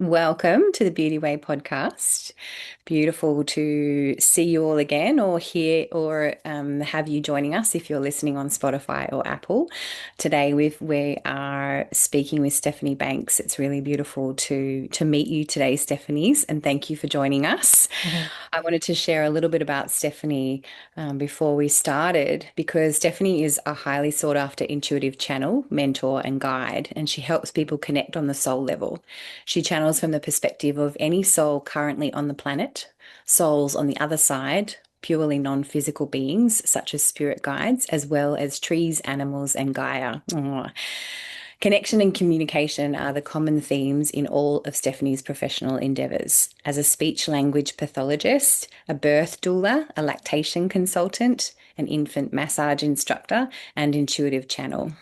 Welcome to the Beauty Way podcast. Beautiful to see you all again, or hear, or have you joining us if you're listening on Spotify or Apple. Today we are speaking with Stephanie Banks. It's really beautiful to meet you today, Stephanie's, and thank you for joining us. Mhm. I wanted to share a little bit about Stephanie before we started because Stephanie is a highly sought after intuitive channel, mentor, and guide, and she helps people connect on the soul level. She channels from the perspective of any soul currently on the planet, souls on the other side, purely non-physical beings such as spirit guides, as well as trees, animals, and Gaia. Aw. Connection and communication are the common themes in all of Stephanie's professional endeavours. As a speech language pathologist, a birth doula, a lactation consultant, an infant massage instructor, and intuitive channel.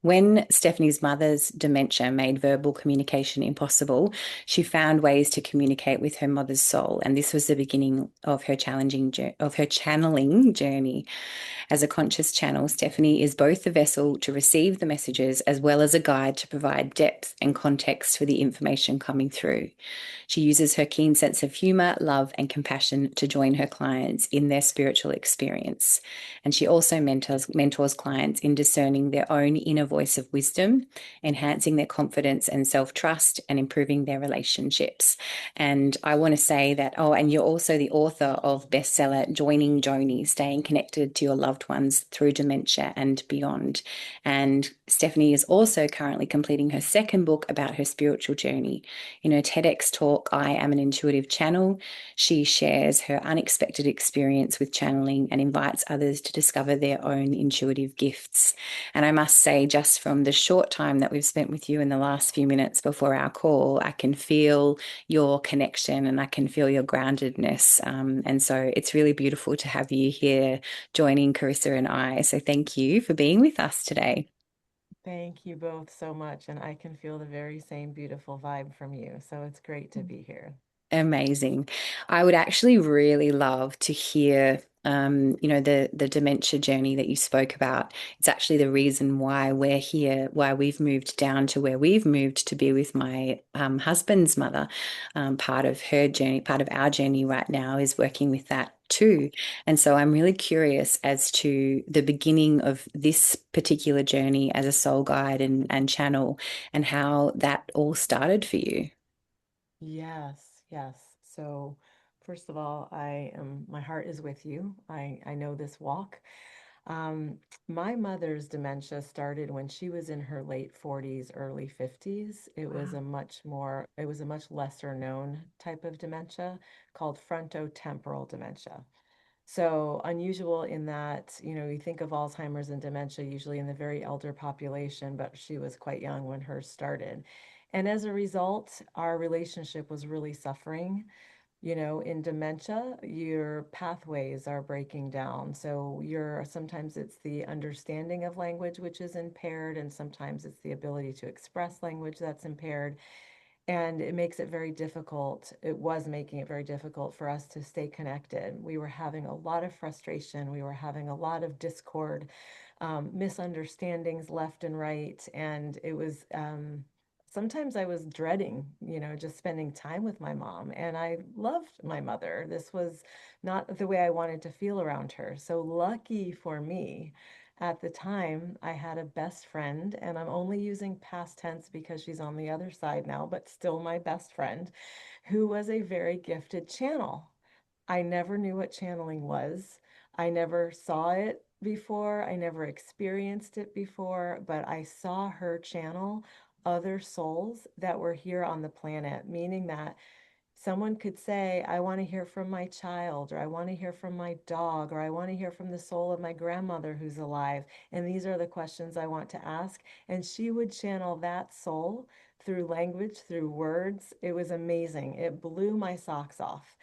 When Stephanie's mother's dementia made verbal communication impossible, she found ways to communicate with her mother's soul, and this was the beginning of her channeling journey. As a conscious channel, Stephanie is both the vessel to receive the messages as well as a guide to provide depth and context for the information coming through. She uses her keen sense of humor, love, and compassion to join her clients in their spiritual experience. And she also mentors clients in discerning their own inner voice of wisdom, enhancing their confidence and self trust, and improving their relationships. And I want to say that, oh, and you're also the author of bestseller Joining Joni, Staying Connected to Your Loved Ones Through Dementia and Beyond. And Stephanie is also currently completing her second book about her spiritual journey. In her TEDx talk, I Am an Intuitive Channel, she shares her unexpected experience with channeling and invites others to discover their own intuitive gifts. And I must say, just from the short time that we've spent with you in the last few minutes before our call, I can feel your connection and I can feel your groundedness. And so it's really beautiful to have you here joining Carissa and I. So thank you for being with us today. Thank you both so much. And I can feel the very same beautiful vibe from you. So it's great to be here. Amazing. I would actually really love to hear, the dementia journey that you spoke about. It's actually the reason why we're here, why we've moved down to where we've moved to be with my husband's mother. Part of her journey, part of our journey right now is working with that too. And so I'm really curious as to the beginning of this particular journey as a soul guide and channel and how that all started for you. Yes, yes. So, first of all, my heart is with you. I know this walk. Um, my mother's dementia started when she was in her late 40s, early 50s. It was a much lesser known type of dementia called fronto-temporal dementia. So unusual in that, you think of Alzheimer's and dementia usually in the very elder population, but she was quite young when hers started. And as a result, our relationship was really suffering. In dementia, your pathways are breaking down. So sometimes it's the understanding of language which is impaired, and sometimes it's the ability to express language that's impaired. And it makes it very difficult. It was making it very difficult for us to stay connected. We were having a lot of frustration. We were having a lot of discord, misunderstandings left and right. And it was, sometimes I was dreading, just spending time with my mom. And I loved my mother. This was not the way I wanted to feel around her. So lucky for me, at the time, I had a best friend, and I'm only using past tense because she's on the other side now, but still my best friend, who was a very gifted channel. I never knew what channeling was. I never saw it before. I never experienced it before, but I saw her channel other souls that were here on the planet, meaning that someone could say, I want to hear from my child, or I want to hear from my dog, or I want to hear from the soul of my grandmother who's alive. And these are the questions I want to ask. And she would channel that soul through language, through words. It was amazing. It blew my socks off.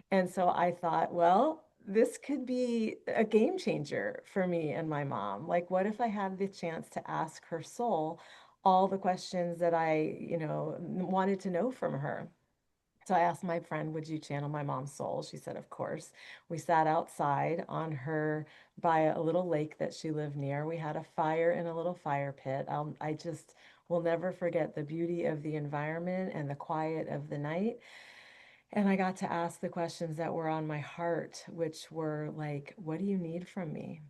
And so I thought, well, this could be a game changer for me and my mom. Like, what if I had the chance to ask her soul all the questions that I, wanted to know from her? So I asked my friend, would you channel my mom's soul? She said, of course. We sat outside on her by a little lake that she lived near. We had a fire in a little fire pit. I just will never forget the beauty of the environment and the quiet of the night. And I got to ask the questions that were on my heart, which were like, what do you need from me?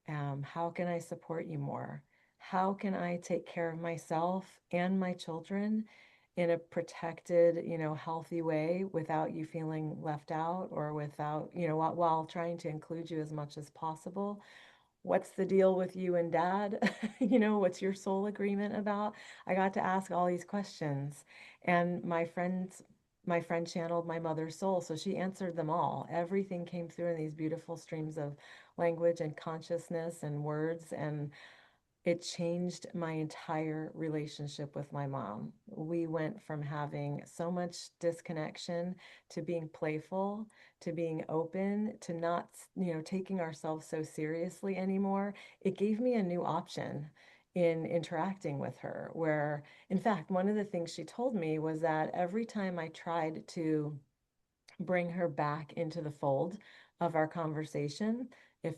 How can I support you more? How can I take care of myself and my children in a protected, healthy way without you feeling left out or without, while trying to include you as much as possible? What's the deal with you and dad? What's your soul agreement about? I got to ask all these questions, and my friend channeled my mother's soul, so she answered them all. Everything came through in these beautiful streams of language and consciousness and words, and it changed my entire relationship with my mom. We went from having so much disconnection to being playful, to being open, to not, taking ourselves so seriously anymore. It gave me a new option in interacting with her, where, in fact, one of the things she told me was that every time I tried to bring her back into the fold of our conversation, if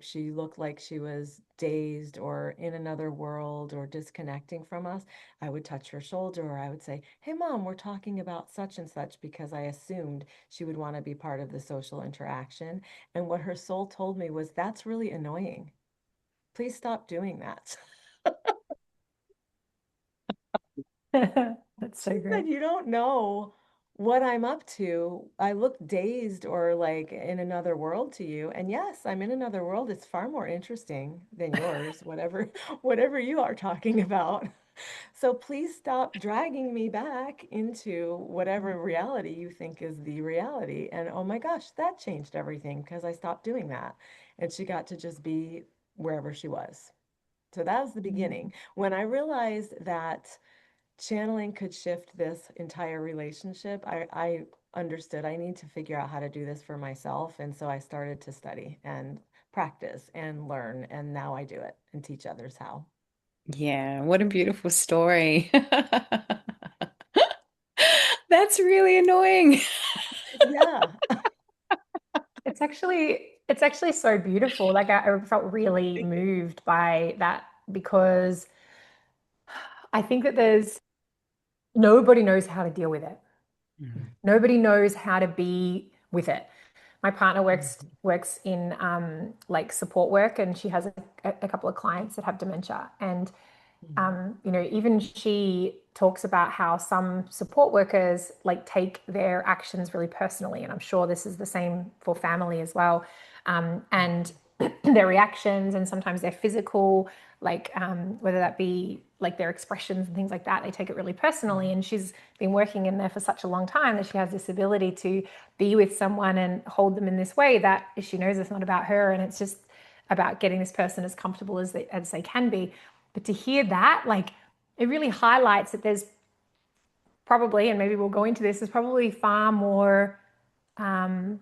she looked like she was dazed or in another world or disconnecting from us, I would touch her shoulder, or I would say, hey mom, we're talking about such and such, because I assumed she would want to be part of the social interaction. And what her soul told me was, that's really annoying, please stop doing that. That's so She said, great. you don't know what I'm up to. I look dazed or like in another world to you. And yes, I'm in another world. It's far more interesting than yours, whatever, whatever you are talking about. So please stop dragging me back into whatever reality you think is the reality. And oh my gosh, that changed everything because I stopped doing that. And she got to just be wherever she was. So that was the beginning. When I realized that channeling could shift this entire relationship, I understood I need to figure out how to do this for myself. And so I started to study and practice and learn. And now I do it and teach others how. Yeah, what a beautiful story. That's really annoying. Yeah. It's actually so beautiful. Like I felt really Thank you. moved by that because I think that there's nobody knows how to deal with it. Mm. Nobody knows how to be with it. My partner works Mhm. works in like support work, and she has a couple of clients that have dementia. And Mhm. even she talks about how some support workers like take their actions really personally, and I'm sure this is the same for family as well. And Mhm. their reactions and sometimes their physical, like whether that be like their expressions and things like that, they take it really personally. Mhm. And she's been working in there for such a long time that she has this ability to be with someone and hold them in this way that she knows it's not about her, and it's just about getting this person as comfortable as they can be. But to hear that, like, it really highlights that there's probably, and maybe we'll go into this, there's probably far more um,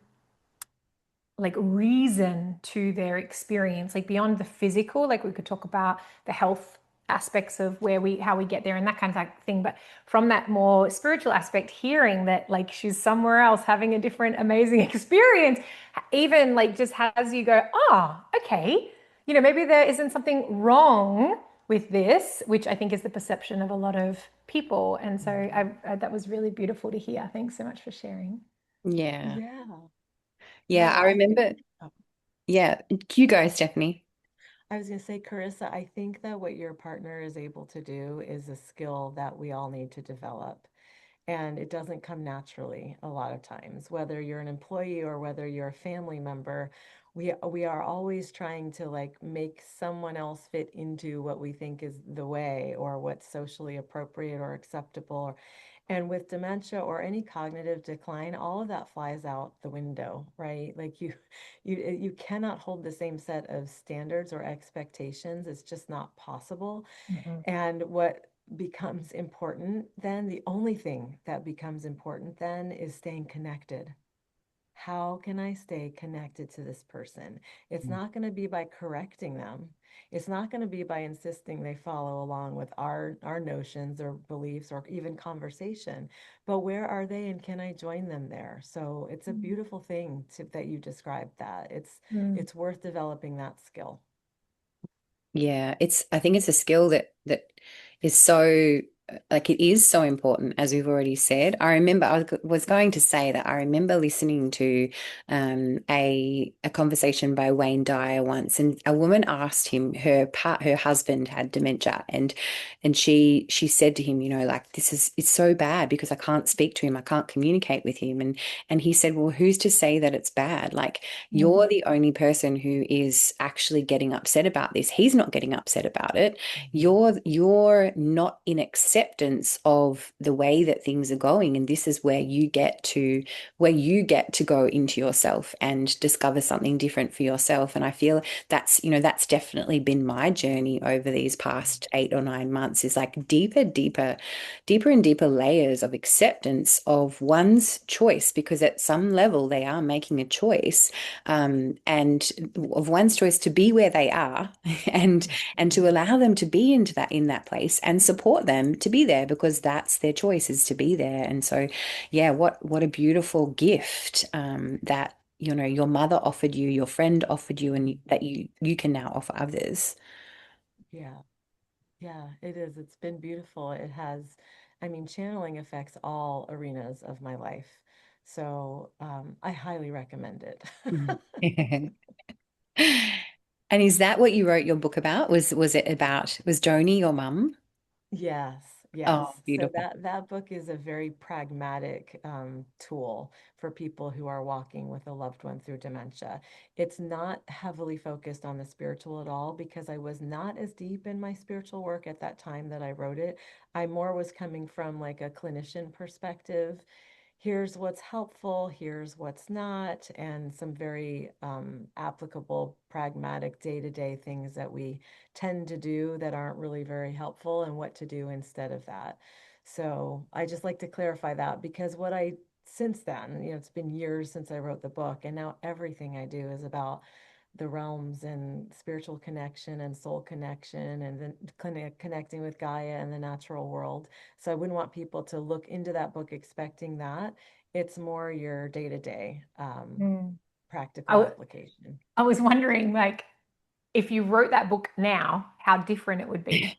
like reason to their experience, like beyond the physical. Like we could talk about the health aspects of how we get there and that kind of like thing, but from that more spiritual aspect, hearing that like she's somewhere else having a different amazing experience, even like just has you go, oh, okay, maybe there isn't something wrong with this, which I think is the perception of a lot of people. And so Mhm. that was really beautiful to hear. Thanks so much for sharing. Yeah. Yeah. Yeah, Yeah. I I think, remember. oh, Yeah, you go, Stephanie. I was going to say, Carissa, I think that what your partner is able to do is a skill that we all need to develop. And it doesn't come naturally a lot of times, whether you're an employee or whether you're a family member. We are always trying to like make someone else fit into what we think is the way or what's socially appropriate or acceptable. And with dementia or any cognitive decline, all of that flies out the window, right? Like you cannot hold the same set of standards or expectations. It's just not possible. Mhm. And what becomes important then, the only thing that becomes important then is staying connected. How can I stay connected to this person? It's not going to be by correcting them. It's not going to be by insisting they follow along with our notions or beliefs or even conversation. But where are they and can I join them there? So it's a beautiful thing that you described that. It's Mm. it's worth developing that skill. Yeah, I think it's a skill that is so like it is so important, as we've already said. I remember was going to say that I remember listening to a conversation by Wayne Dyer once, and a woman asked him, her husband had dementia, and she said to him, you know, like, this is, it's so bad because I can't speak to him, I can't communicate with him. And he said, well, who's to say that it's bad? Like, Mm. you're the only person who is actually getting upset about this. He's not getting upset about it. Mhm. You're not in acceptance of the way that things are going, and this is where you get to go into yourself and discover something different for yourself. And I feel that's, you know, that's definitely been my journey over these past 8 or 9 months, is like deeper and deeper layers of acceptance of one's choice, because at some level they are making a choice, and of one's choice to be where they are and to Mhm. allow them to be in that place and support them to be there, because that's their choice, is to be there. And so, yeah, what a beautiful gift, that, you know, your mother offered you, your friend offered you, and that you can now offer others. Yeah. Yeah, it is. It's been beautiful. It has, I mean, channeling affects all arenas of my life. So I highly recommend it. Mhm. And is that what you wrote your book about? Was it about, was Joni your mum? Yes, Oh, yes. So beautiful. that book is a very pragmatic tool for people who are walking with a loved one through dementia. It's not heavily focused on the spiritual at all because I was not as deep in my spiritual work at that time that I wrote it. I more was coming from like a clinician perspective. Here's what's helpful, here's what's not, and some very applicable, pragmatic day-to-day things that we tend to do that aren't really very helpful, and what to do instead of that. So I just like to clarify that because since then, you know, it's been years since I wrote the book, and now everything I do is about the realms and spiritual connection and soul connection and then connecting with Gaia and the natural world. So I wouldn't want people to look into that book expecting that. It's more your day-to-day Mm. I, practical w- application. I was wondering, like, if you wrote that book now, how different it would be.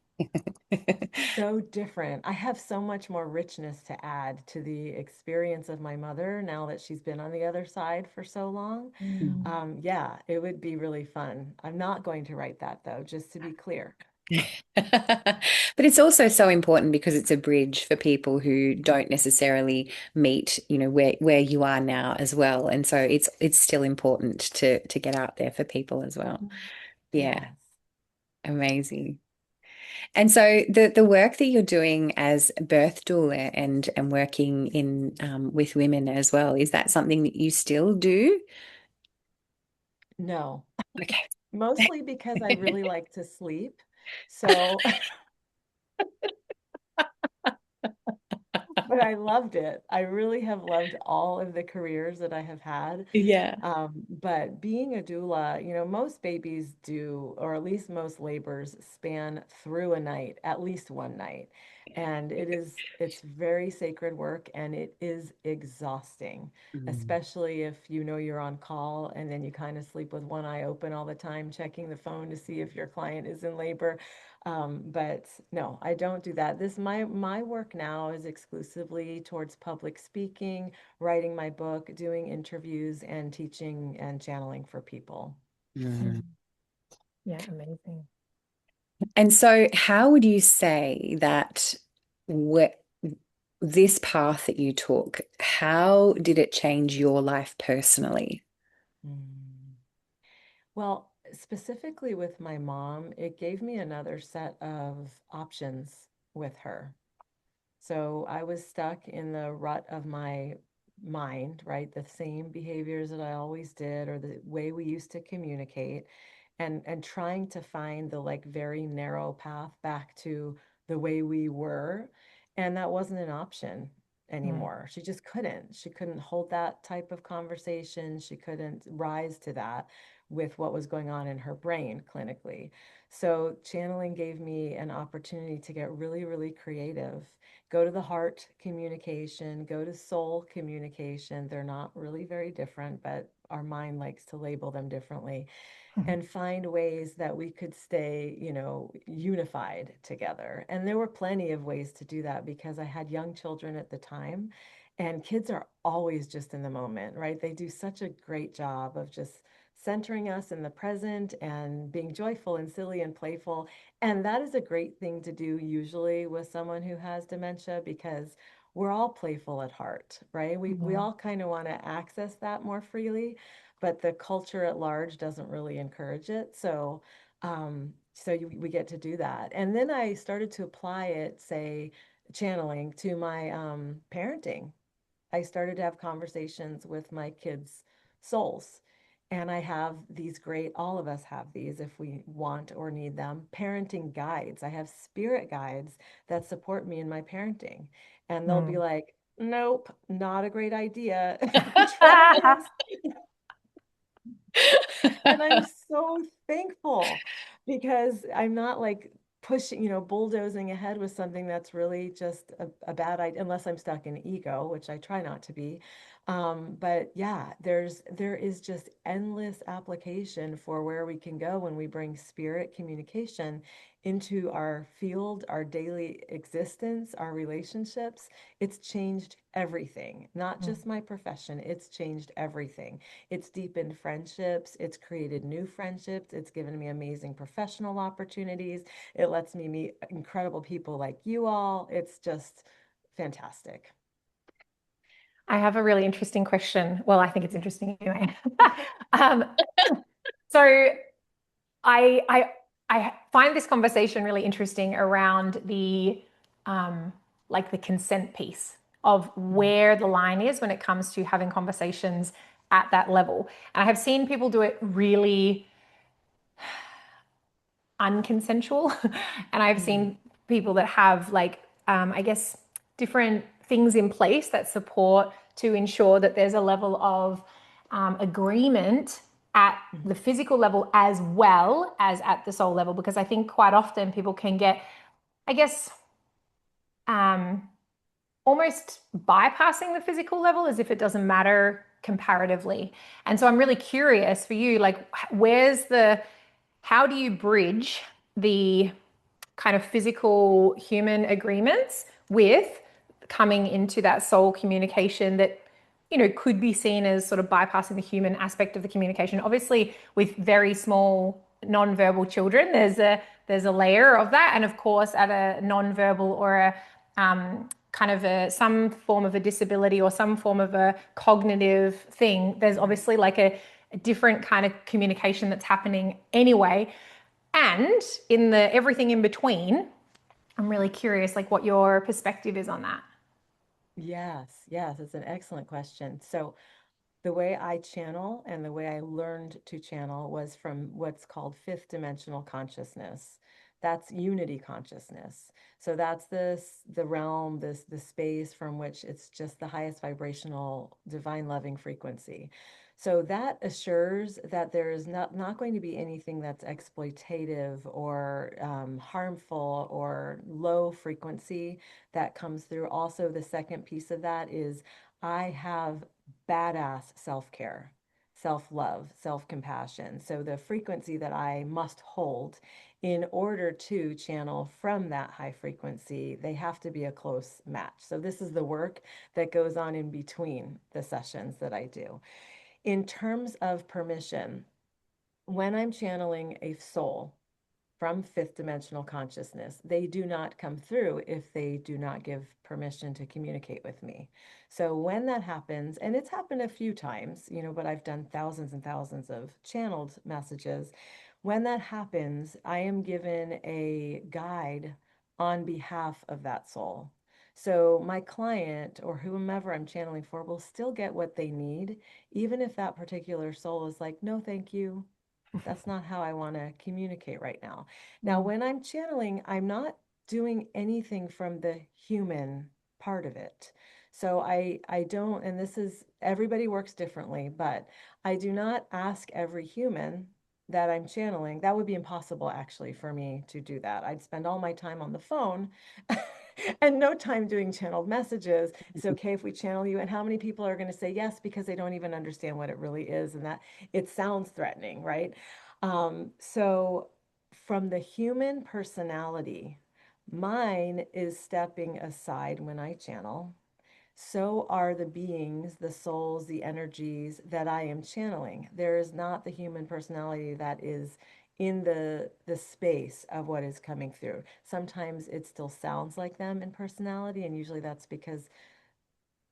So different. I have so much more richness to add to the experience of my mother now that she's been on the other side for so long. Mm. Yeah, it would be really fun. I'm not going to write that though, just to be clear. But it's also so important because it's a bridge for people who don't necessarily meet, you know, where you are now as well. And so it's still important to get out there for people as well. Yeah, Yes. amazing. And so the work that you're doing as birth doula and working in, with women as well, is that something that you still do? No, Okay. mostly because I really like to sleep. So, but I loved it. I really have loved all of the careers that I have had. Yeah. But being a doula, you know, most babies do, or at least most labors span through a night, at least one night. And it's very sacred work and it is exhausting, Mm. especially if you know you're on call and then you kind of sleep with one eye open all the time, checking the phone to see if your client is in labor. But no, I don't do that. My work now is exclusively towards public speaking, writing my book, doing interviews, and teaching and channeling for people. Mm. Mm. Yeah, amazing. And so, how would you say that wh this path that you took, how did it change your life personally? Mm. Well, specifically with my mom, it gave me another set of options with her. So I was stuck in the rut of my mind, right? The same behaviors that I always did, or the way we used to communicate, and trying to find the like very narrow path back to the way we were. And that wasn't an option Mm. anymore. She just couldn't. She couldn't hold that type of conversation. She couldn't rise to that with what was going on in her brain clinically. So channeling gave me an opportunity to get really, really creative, go to the heart communication, go to soul communication. They're not really very different, but our mind likes to label them differently. and find ways that we could stay, unified together. And there were plenty of ways to do that because I had young children at the time, and kids are always just in the moment, right? They do such a great job of just centering us in the present and being joyful and silly and playful. And that is a great thing to do usually with someone who has dementia because we're all playful at heart, right? We Mhm. all kind of want to access that more freely, but the culture at large doesn't really encourage it. We get to do that. And then I started to apply it, say, channeling to my parenting. I started to have conversations with my kids' souls. And I have these great, all of us have these if we want or need them, parenting guides. I have spirit guides that support me in my parenting. And they'll be Mm. like, nope, not a great idea. Try this. And I'm so thankful because I'm not like pushing, bulldozing ahead with something that's really just a bad idea, unless I'm stuck in ego, which I try not to be. But yeah, there is just endless application for where we can go when we bring spirit communication into our field, our daily existence, our relationships. It's changed everything, not Mm. just my profession. It's changed everything. It's deepened friendships. It's created new friendships. It's given me amazing professional opportunities. It lets me meet incredible people like you all. It's just fantastic. I have a really interesting question. Well, I think it's interesting anyway. um, so I I I find this conversation really interesting around the um, like the consent piece of Mhm. where the line is when it comes to having conversations at that level. And I have seen people do it really unconsensual. And I've Mhm. seen people that have like, I guess, different things in place that support to ensure that there's a level of agreement at the physical level as well as at the soul level. Because I think quite often people can get, I guess, um, almost bypassing the physical level as if it doesn't matter comparatively. And so I'm really curious for you, like, how do you bridge the kind of physical human agreements with coming into that soul communication that could be seen as sort of bypassing the human aspect of the communication? Obviously with very small non-verbal children there's a layer of that, and of course at a non-verbal or a kind of some form of a disability or some form of a cognitive thing, there's Right. obviously like a different kind of communication that's happening anyway. And in the everything in between, I'm really curious, like what your perspective is on that. Yes, yes, it's an excellent question. So the way I channel and the way I learned to channel was from what's called fifth dimensional consciousness. That's unity consciousness. So that's the realm, the space from which it's just the highest vibrational divine loving frequency. So that assures that there is not going to be anything that's exploitative or harmful or low frequency that comes through. Also, the second piece of that is I have badass self-care, self-love, self-compassion. So the frequency that I must hold in order to channel from that high frequency, they have to be a close match. So this is the work that goes on in between the sessions that I do. In terms of permission, when I'm channeling a soul from fifth dimensional consciousness, they do not come through if they do not give permission to communicate with me. So when that happens, and it's happened a few times, but I've done thousands and thousands of channeled messages. When that happens, I am given a guide on behalf of that soul. So my client or whomever I'm channeling for will still get what they need, even if that particular soul is like, no, thank you. That's not how I want to communicate right now. Now, Mm. when I'm channeling, I'm not doing anything from the human part of it. So I don't, and this is everybody works differently, but I do not ask every human that I'm channeling. That would be impossible actually for me to do that. I'd spend all my time on the phone and no time doing channeled messages. It's okay if we channel you. And how many people are going to say yes because they don't even understand what it really is and that it sounds threatening, right? So from the human personality, mine is stepping aside when I channel. So are the beings, the souls, the energies that I am channeling. There is not the human personality that is in the space of what is coming through. Sometimes it still sounds like them in personality, and usually that's because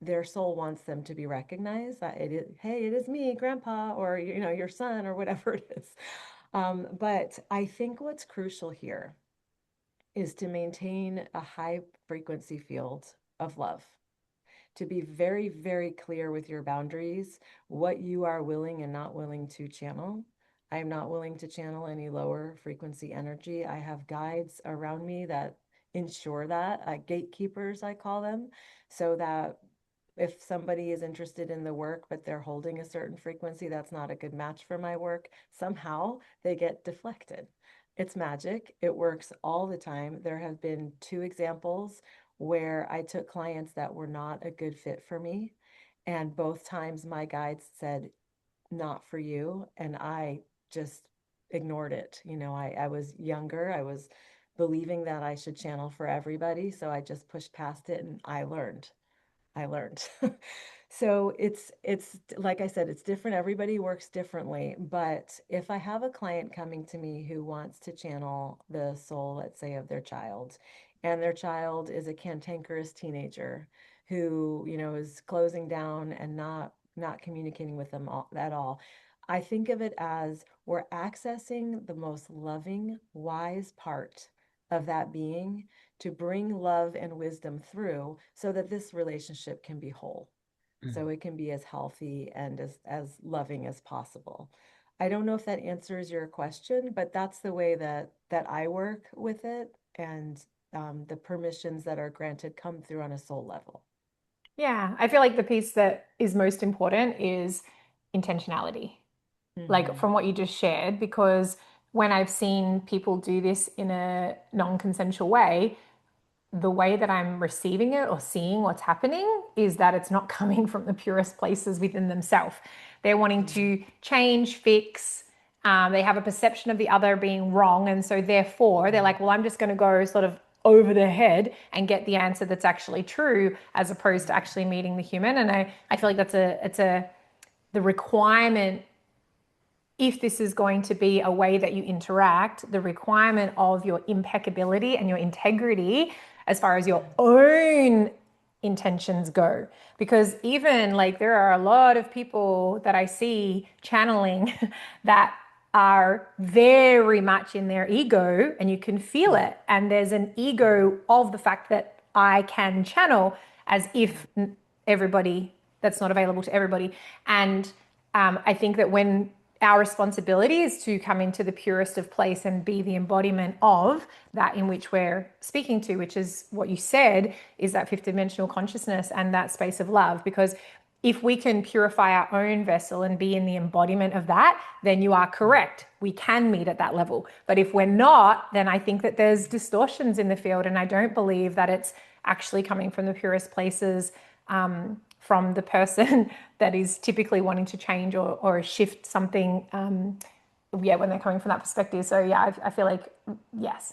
their soul wants them to be recognized. That it is, hey, it is me, Grandpa, or your son, or whatever it is. But I think what's crucial here is to maintain a high frequency field of love, to be very, very clear with your boundaries, what you are willing and not willing to channel. I am not willing to channel any lower frequency energy. I have guides around me that ensure that, gatekeepers, I call them, so that if somebody is interested in the work, but they're holding a certain frequency that's not a good match for my work, somehow they get deflected. It's magic. It works all the time. There have been two examples where I took clients that were not a good fit for me. And both times my guides said, not for you. And I just ignored it. I was younger. I was believing that I should channel for everybody. So I just pushed past it and I learned. I learned. So it's like I said, it's different. Everybody works differently. But if I have a client coming to me who wants to channel the soul, let's say, of their child, and their child is a cantankerous teenager who, is closing down and not communicating with them at all, I think of it as we're accessing the most loving, wise part of that being to bring love and wisdom through so that this relationship can be whole, so it can be as healthy and as loving as possible. I don't know if that answers your question, but that's the way that I work with it, and the permissions that are granted come through on a soul level. Yeah, I feel like the piece that is most important is intentionality, like Mm-hmm. from what you just shared, because when I've seen people do this in a non-consensual way that I'm receiving it or seeing what's happening is that it's not coming from the purest places within themselves. They're wanting Mm-hmm. to change, fix. They have a perception of the other being wrong. And so, therefore, they're like, well, I'm just going to go sort of over their head and get the answer that's actually true as opposed to actually meeting the human. And I feel like the requirement, if this is going to be a way that you interact, the requirement of your impeccability and your integrity as far as your Yeah. own intentions go. Because even like there are a lot of people that I see channeling that are very much in their ego, and you can feel Yeah. it. And there's an ego of the fact that I can channel as if everybody, that's not available to everybody. And I think that when our responsibility is to come into the purest of place and be the embodiment of that in which we're speaking to, which is what you said, is that fifth dimensional consciousness and that space of love. Because if we can purify our own vessel and be in the embodiment of that, then you are correct. We can meet at that level. But if we're not, then I think that there's distortions in the field. And I don't believe that it's actually coming from the purest places, from the person that is typically wanting to change or shift something. Yeah, when they're coming from that perspective. So yeah, I feel like yes.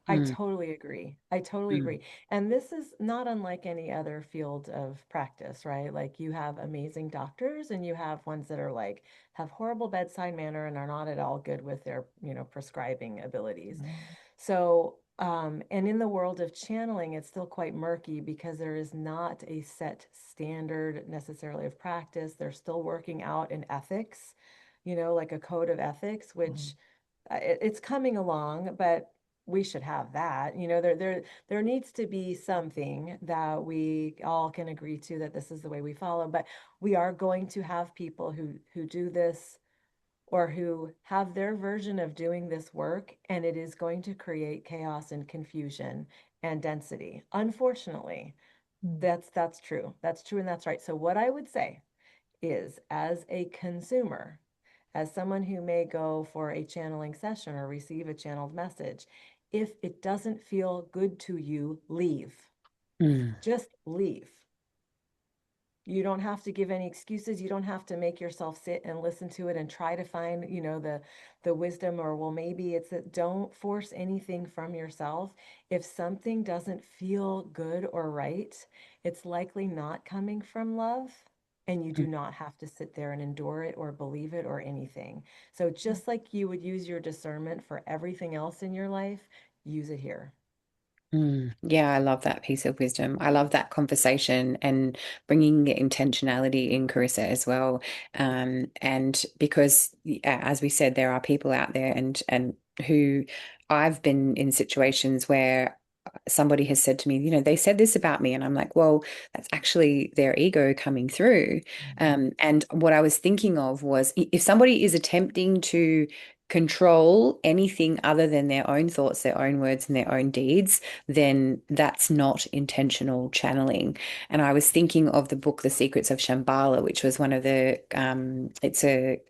I Mm, totally agree. I totally mm, agree. And this is not unlike any other field of practice, right? Like you have amazing doctors and you have ones that are like have horrible bedside manner and are not at all good with their, prescribing abilities. So, and in the world of channeling, it's still quite murky because there is not a set standard necessarily of practice. They're still working out in ethics, like a code of ethics, which it's coming along, but we should have that. There needs to be something that we all can agree to that this is the way we follow. But we are going to have people who do this or who have their version of doing this work, and it is going to create chaos and confusion and density. Unfortunately, that's true. That's true and that's right. So what I would say is, as a consumer, as someone who may go for a channeling session or receive a channeled message, if it doesn't feel good to you, leave. mm. Just leave. You don't have to give any excuses. You don't have to make yourself sit and listen to it and try to find, the wisdom, or well, maybe it's that. Don't force anything from yourself. If something doesn't feel good or right, it's likely not coming from love. And you do not have to sit there and endure it or believe it or anything. So just like you would use your discernment for everything else in your life, use it here. Yeah, I love that piece of wisdom. I love that conversation and bringing the intentionality in, Carissa, as well. And because, as we said, there are people out there and who I've been in situations where somebody has said to me, they said this about me, and I'm like, well, that's actually their ego coming through. Mhm. And what I was thinking of was if somebody is attempting to control anything other than their own thoughts, their own words, and their own deeds, then that's not intentional channeling. And I was thinking of the book, The Secrets of Shambhala, which was one of it's a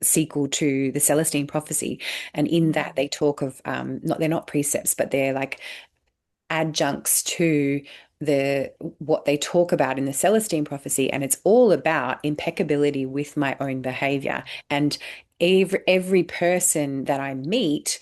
sequel to the Celestine Prophecy. And in that, Mhm. they talk of, they're not precepts, but they're like adjuncts to what they talk about in the Celestine Prophecy, and it's all about impeccability with my own behavior. And every person that I meet,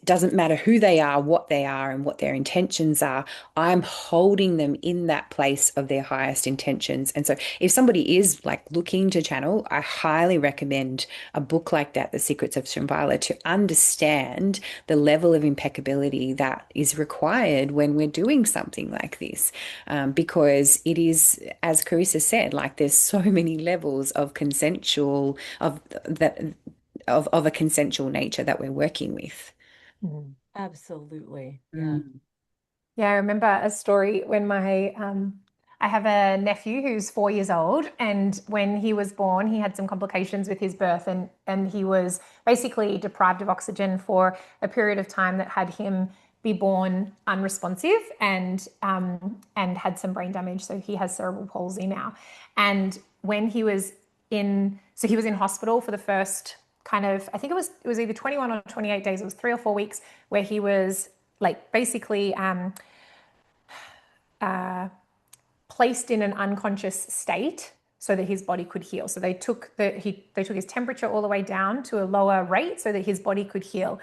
doesn't matter who they are, what they are, and what their intentions are, I'm holding them in that place of their highest intentions. And so, if somebody is like looking to channel, I highly recommend a book like that, The Secrets of Shambhala, to understand the level of impeccability that is required when we're doing something like this. Because it is, as Carissa said, like there's so many levels of consensual, of that, of a consensual nature that we're working with. Absolutely. Yeah. Mm. Yeah, I remember a story when I have a nephew who's 4 years old, and when he was born, he had some complications with his birth, and he was basically deprived of oxygen for a period of time that had him be born unresponsive and had some brain damage. So he has cerebral palsy now. And when he was so he was in hospital for the first kind of, I think it was either 21 or 28 days. It was 3 or 4 weeks where he was like basically placed in an unconscious state so that his body could heal. So they took his temperature all the way down to a lower rate so that his body could heal.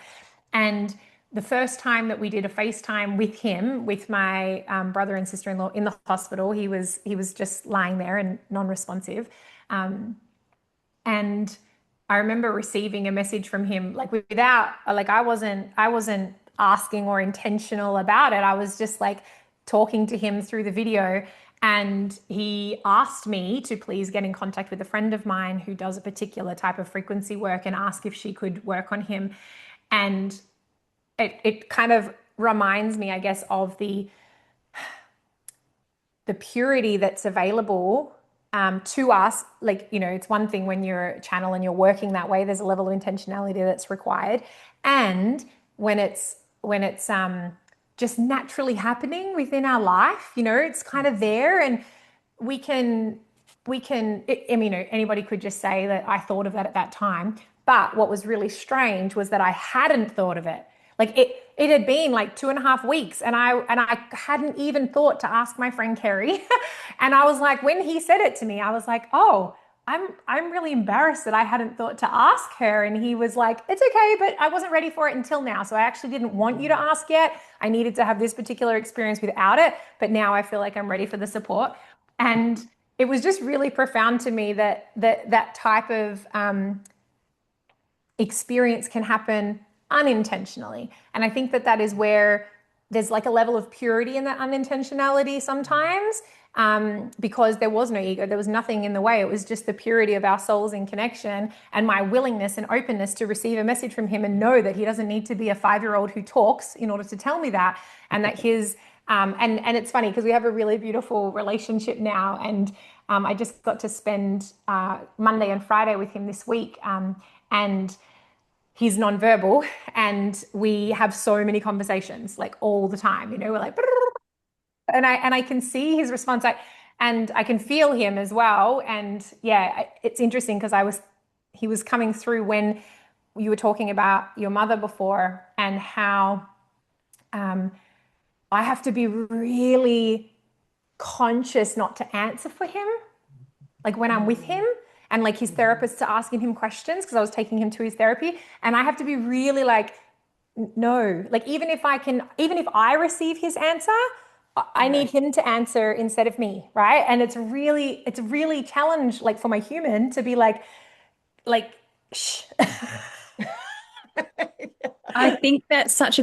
And the first time that we did a FaceTime with him, with my brother and sister-in-law in the hospital, he was just lying there and non-responsive. And I remember receiving a message from him, like without, like I wasn't asking or intentional about it. I was just like talking to him through the video. And he asked me to please get in contact with a friend of mine who does a particular type of frequency work and ask if she could work on him. And it kind of reminds me, I guess, of the purity that's available to us. Like, it's one thing when you're a channel and you're working that way, there's a level of intentionality that's required. And when it's just naturally happening within our life, it's kind of there, and we can I mean, anybody could just say that I thought of that at that time. But what was really strange was that I hadn't thought of it. Like it had been like 2.5 weeks, and I hadn't even thought to ask my friend Kerry. And I was like, when he said it to me, I was like, oh, I'm really embarrassed that I hadn't thought to ask her. And he was like, it's okay, but I wasn't ready for it until now. So I actually didn't want you to ask yet. I needed to have this particular experience without it, but now I feel like I'm ready for the support. And it was just really profound to me that type of experience can happen unintentionally. And I think that is where there's like a level of purity in that unintentionality sometimes, because there was no ego, there was nothing in the way. It was just the purity of our souls in connection and my willingness and openness to receive a message from him and know that he doesn't need to be a 5-year-old who talks in order to tell me that, and that his and it's funny because we have a really beautiful relationship now, and I just got to spend Monday and Friday with him this week, and he's nonverbal, and we have so many conversations like all the time. We're like, and I can see his response, and I can feel him as well. And yeah, it's interesting because he was coming through when you were talking about your mother before, and how I have to be really conscious not to answer for him, like when I'm with him, Mm, and like his mhm. therapists are asking him questions because I was taking him to his therapy, and I have to be really like, no, like even if I receive his answer, I need Right. him to answer instead of me, right? And it's really challenge like for my human to be like shh. I think that's such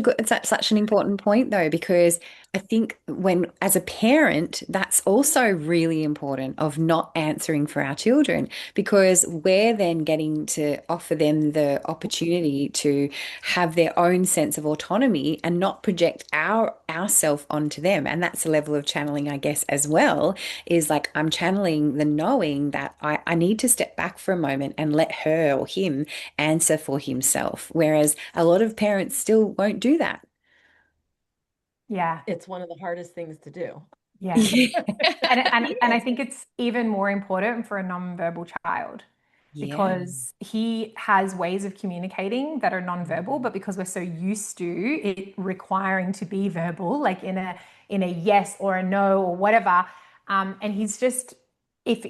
an important point though, because I think when, as a parent, that's also really important of not answering for our children, because we're then getting to offer them the opportunity to have their own sense of autonomy and not project ourself onto them. And that's a level of channeling, I guess, as well, is like I'm channeling the knowing that I need to step back for a moment and let her or him answer for himself. Whereas a lot of parents still won't do that. Yeah, It's one of the hardest things to do. yeah. Yeah. And I Yes. think it's even more important for a nonverbal child Yeah. because he has ways of communicating that are nonverbal, Mhm. but because we're so used to it requiring to be verbal, like in a yes or a no or whatever, and he's just if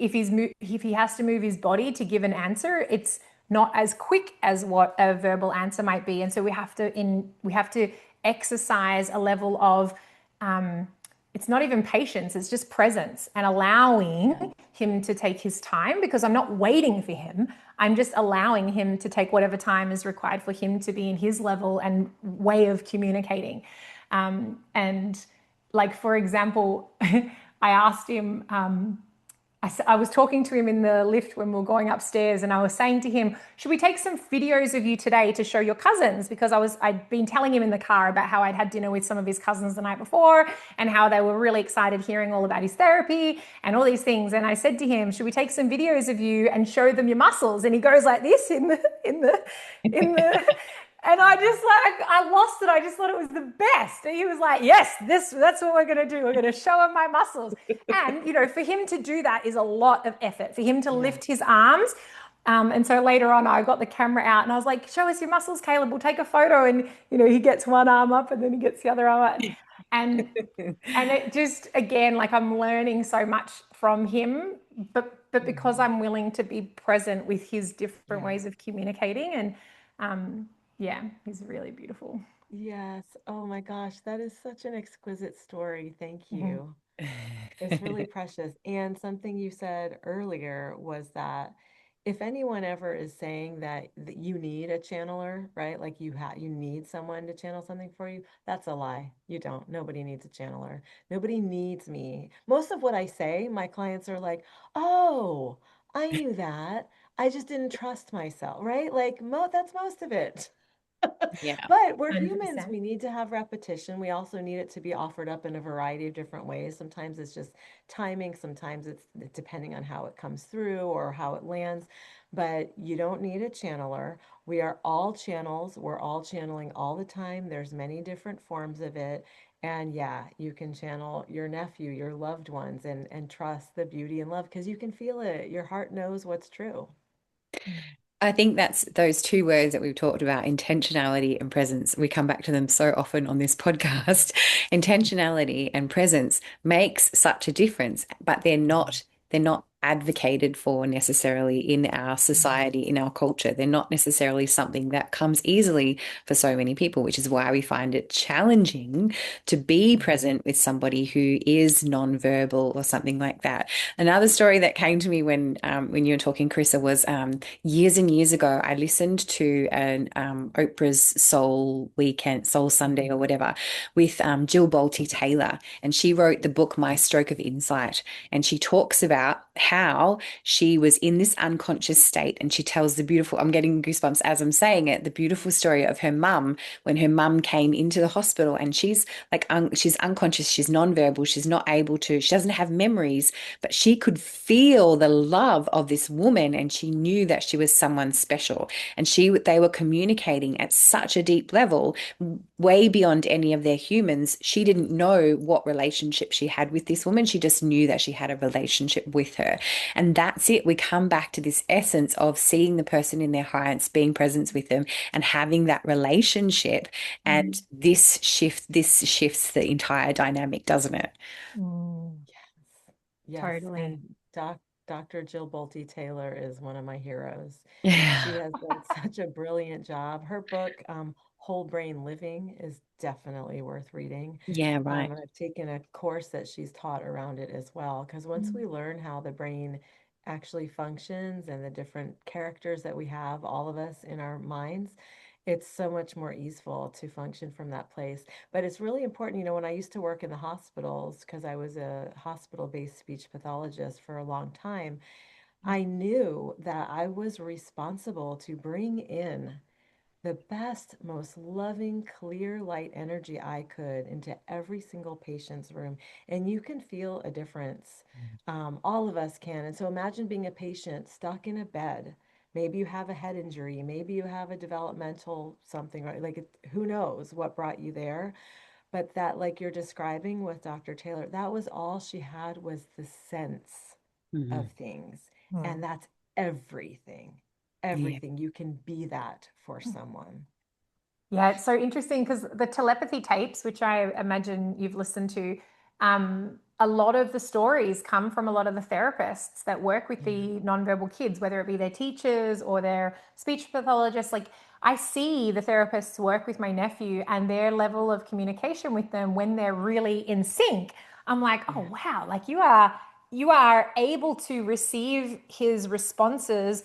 he has to move his body to give an answer, it's not as quick as what a verbal answer might be, and so we have to exercise a level of um, it's not even patience, it's just presence and allowing Yeah. him to take his time because I'm not waiting for him. I'm just allowing him to take whatever time is required for him to be in his level and way of communicating. And like, for example, I asked him, I was talking to him in the lift when we were going upstairs, and I was saying to him, "Should we take some videos of you today to show your cousins?" Because I'd been telling him in the car about how I'd had dinner with some of his cousins the night before, and how they were really excited hearing all about his therapy and all these things. And I said to him, "Should we take some videos of you and show them your muscles?" And he goes like this in the and I just like I lost it. I just thought it was the best. And he was like, "Yes, that's what we're gonna do. We're gonna show him my muscles." And for him to do that is a lot of effort. For him to Yeah. lift his arms, and so later on, I got the camera out and I was like, "Show us your muscles, Caleb. We'll take a photo." And he gets one arm up and then he gets the other arm up, and it just again like I'm learning so much from him, but because Mhm. I'm willing to be present with his different Yeah. ways of communicating, and yeah, he's really beautiful. Yes. Oh my gosh, that is such an exquisite story. Thank Mhm. you. It's really precious. And something you said earlier was that if anyone ever is saying that you need a channeler, right? Like you need someone to channel something for you, that's a lie. You don't. Nobody needs a channeler. Nobody needs me. Most of what I say, my clients are like, "Oh, I knew that. I just didn't trust myself," right? Like that's most of it. Yeah. But we're humans. 100%. We need to have repetition. We also need it to be offered up in a variety of different ways. Sometimes it's just timing, sometimes it's depending on how it comes through or how it lands. But you don't need a channeler. We are all channels. We're all channeling all the time. There's many different forms of it. And yeah, you can channel your nephew, your loved ones, and trust the beauty and love because you can feel it. Your heart knows what's true. I think that's those two words that we've talked about, intentionality and presence. We come back to them so often on this podcast. Intentionality and presence makes such a difference, but they're not advocated for necessarily in our Mhm. society, in our culture. They're not necessarily something that comes easily for so many people, which is why we find it challenging to be Mhm. present with somebody who is nonverbal or something like that. Another story that came to me when you were talking, Carissa, was years and years ago, I listened to an Oprah's Soul Weekend, Soul Sunday or Mhm. whatever, with Jill Bolte Taylor, and she wrote the book My Stroke of Insight, and she talks about how she was in this unconscious state, and she tells the beautiful, I'm getting goosebumps as I'm saying it, the beautiful story of her mum when her mum came into the hospital, and she's like she's unconscious, she's nonverbal, she's not able to, she doesn't have memories, but she could feel the love of this woman, and she knew that she was someone special, and they were communicating at such a deep level, way beyond any of their humans. She didn't know what relationship she had with this woman, she just knew that she had a relationship with her. And that's it, we come back to this essence of seeing the person in their hearts, being present with them, and having that relationship. And Mm. this shifts the entire dynamic, doesn't it? Mm. Yes, Totally. and Dr. Jill Bolte Taylor is one of my heroes. She Yeah. has done such a brilliant job. Her book, Whole Brain Living, is definitely worth reading. Yeah, right. And I've taken a course that she's taught around it as well. Because once Mm. we learn how the brain actually functions and the different characters that we have, all of us in our minds, it's so much more easeful to function from that place. But it's really important, when I used to work in the hospitals, because I was a hospital-based speech pathologist for a long time, I knew that I was responsible to bring in the best, most loving, clear light energy I could into every single patient's room. And you can feel a difference. All of us can. And so imagine being a patient stuck in a bed. Maybe you have a head injury. Maybe you have a developmental something, right? Like, who knows what brought you there? But that, like you're describing with Dr. Taylor, that was all she had, was the sense Mhm. of things. Mm. And that's everything. Yeah. Everything. You can be that for someone. Yeah, it's so interesting because the telepathy tapes, which I imagine you've listened to, a lot of the stories come from a lot of the therapists that work with Yeah. the nonverbal kids, whether it be their teachers or their speech pathologists. Like I see the therapists work with my nephew and their level of communication with them when they're really in sync. I'm like, oh Yeah. wow, like you are able to receive his responses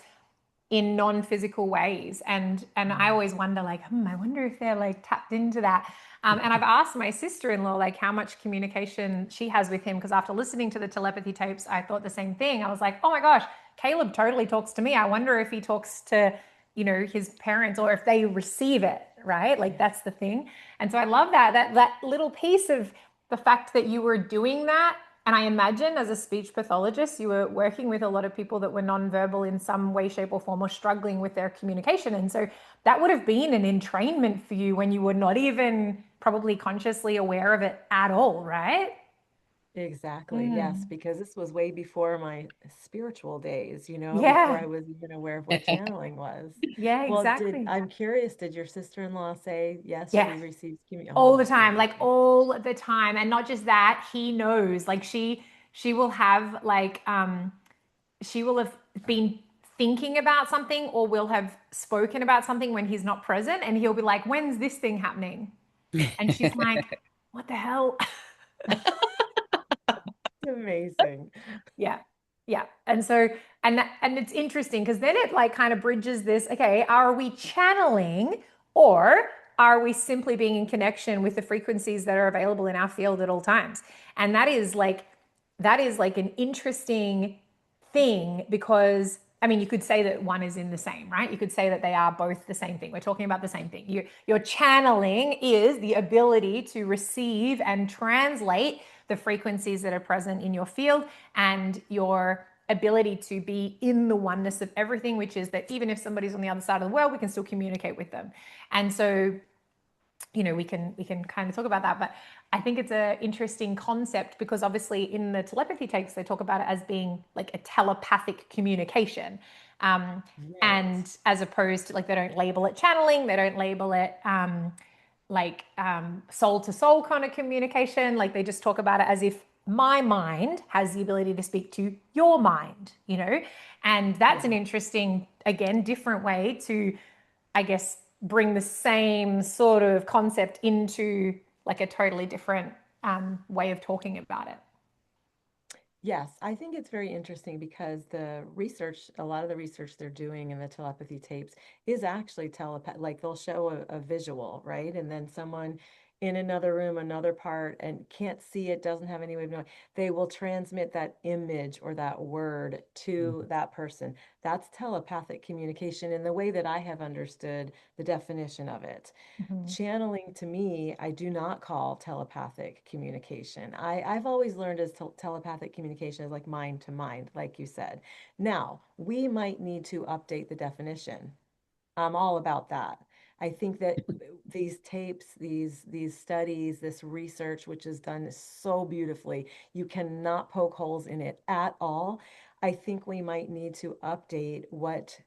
in non-physical ways, and I Yeah. always wonder like, I wonder if they're like tapped into that. And I've asked my sister-in-law like how much communication she has with him, because after listening to the telepathy tapes I thought the same thing. I was like, oh my gosh, Caleb totally talks to me. I wonder if he talks to his parents, or if they receive it, right? Like Yeah. that's the thing. And so I love that little piece of the fact that you were doing that. And I imagine as a speech pathologist, you were working with a lot of people that were nonverbal in some way, shape, or form, or struggling with their communication. And so that would have been an entrainment for you when you were not even probably consciously aware of it at all, right? Exactly. Yes, Mm. because this was way before my spiritual days, before Yeah. I was even aware of what channeling was. Yeah, Well, exactly. I'm curious, did your sister-in-law say yes, Yeah. she receives community? Oh, All the that's time, like amazing. all the time. And not just that, he knows. Like she will have like she will have been thinking about something or will have spoken about something when he's not present, and he'll be like, when's this thing happening? And she's like, what the hell? Amazing. Yeah. Yeah. And so, and it's interesting because then it like kind of bridges this, okay, are we channeling, or are we simply being in connection with the frequencies that are available in our field at all times? And that is like an interesting thing, because I mean, you could say that one is in the same, right? You could say that they are both the same thing. We're talking about the same thing. Your channeling is the ability to receive and translate the frequencies that are present in your field, and your ability to be in the oneness of everything, which is that even if somebody's on the other side of the world, we can still communicate with them. And so we can kind of talk about that, but I think it's an interesting concept because obviously in the telepathy tapes they talk about it as being like a telepathic communication, Right. and as opposed to, like, they don't label it channeling, they don't label it like soul to soul kind of communication. Like they just talk about it as if my mind has the ability to speak to your mind. And that's an Yeah. interesting, again, different way to, I guess, bring the same sort of concept into like a totally different way of talking about it. Yes, I think it's very interesting because a lot of the research they're doing in the telepathy tapes is actually like they'll show a visual, right? And then someone in another room, another part, and can't see it, doesn't have any way of knowing, they will transmit that image or that word to that person. That's telepathic communication in the way that I have understood the definition of it. Mhm. Channeling, to me, I do not call telepathic communication. I've always learned as telepathic communication is like mind to mind, like you said. Now, we might need to update the definition. I'm all about that. I think that these tapes, these studies, this research, which is done so beautifully, you cannot poke holes in it at all. I think we might need to update what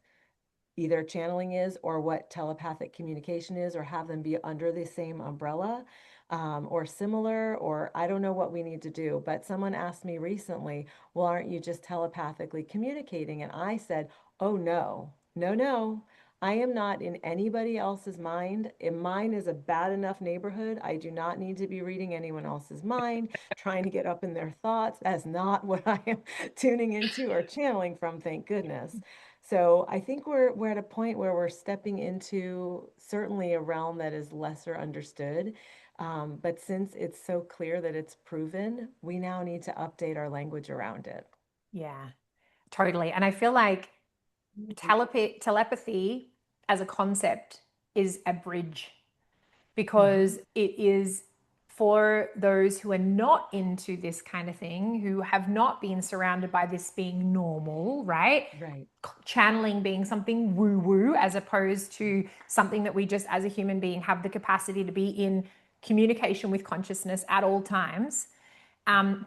either channeling is or what telepathic communication is, or have them be under the same umbrella. or similar, or I don't know what we need to do. But someone asked me recently, well, aren't you just telepathically communicating? And I said, oh, no, no, no. I am not in anybody else's mind. And mine is a bad enough neighborhood. I do not need to be reading anyone else's mind, trying to get up in their thoughts. That's not what I am tuning into or channeling from, thank goodness. So I think we're at a point where we're stepping into certainly a realm that is lesser understood. But since it's so clear that it's proven, we now need to update our language around it. Yeah, totally. And I feel like telepathy as a concept is a bridge Mhm. because it is for those who are not into this kind of thing, who have not been surrounded by this being normal, right? Right. Channeling being something woo woo as opposed to something that we just, as a human being, have the capacity to be in communication with consciousness at all times.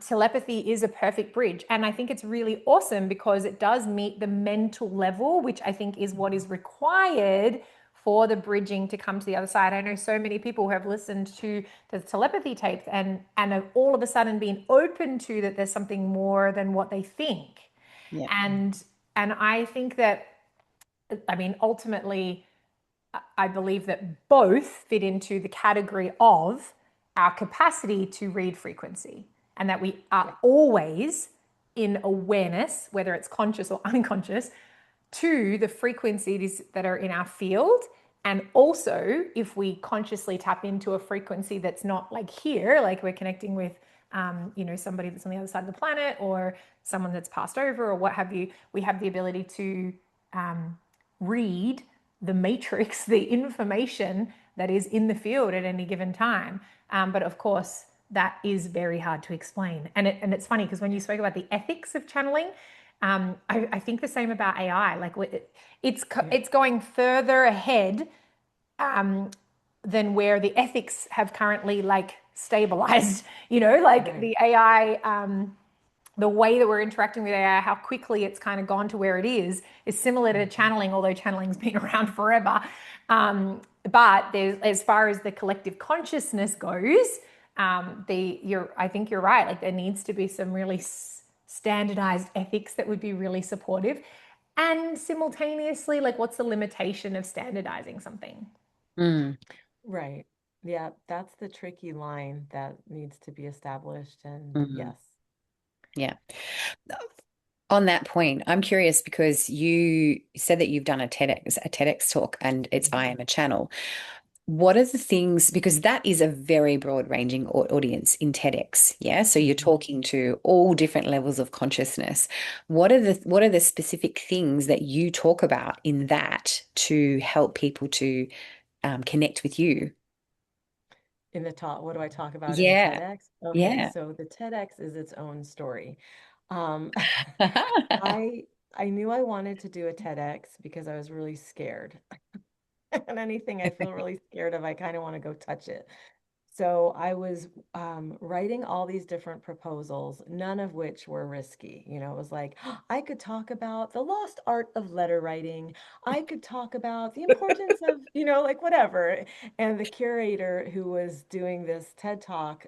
Telepathy is a perfect bridge. And I think it's really awesome because it does meet the mental level, which I think is what Mhm. is required for the bridging to come to the other side. I know so many people who have listened to the telepathy tapes and have all of a sudden been open to that there's something more than what they think. Yeah. And and I think that, I mean, ultimately I believe that both fit into the category of our capacity to read frequency, and that we are Yeah. always in awareness, whether it's conscious or unconscious, to the frequencies that are in our field. And also, if we consciously tap into a frequency that's not like here, like we're connecting with, somebody that's on the other side of the planet or someone that's passed over or what have you, we have the ability to read the matrix, the information that is in the field at any given time. But of course, that is very hard to explain. And it's funny because when you spoke about the ethics of channeling, I think the same about AI. Like Yeah. it's going further ahead than where the ethics have currently like stabilized. Like Right. the AI, the way that we're interacting with AI, how quickly it's kind of gone to where it is similar to Mhm. channeling, although channeling's been around forever. But there's, as far as the collective consciousness goes, I think you're right. Like there needs to be some really standardized ethics that would be really supportive. And simultaneously, like what's the limitation of standardizing something? Mm, Right. Yeah, that's the tricky line that needs to be established. And mm, yes. yeah. On that point, I'm curious because you said that you've done a TEDx talk and it's I Mhm. am a channel. What are the things, because that is a very broad ranging audience in TEDx, yeah? So you're Mhm. talking to all different levels of consciousness. What are the specific things that you talk about in that to help people to connect with you? In the talk, what do I talk about in the Yeah, TEDx? Okay, yeah. so the TEDx is its own story. Um, I I knew I wanted to do a TEDx because I was really scared. And anything I feel really scared of, I kind of want to go touch it. So I was writing all these different proposals, none of which were risky. It was like, I could talk about the lost art of letter writing. I could talk about the importance of, like whatever. And the curator who was doing this TED Talk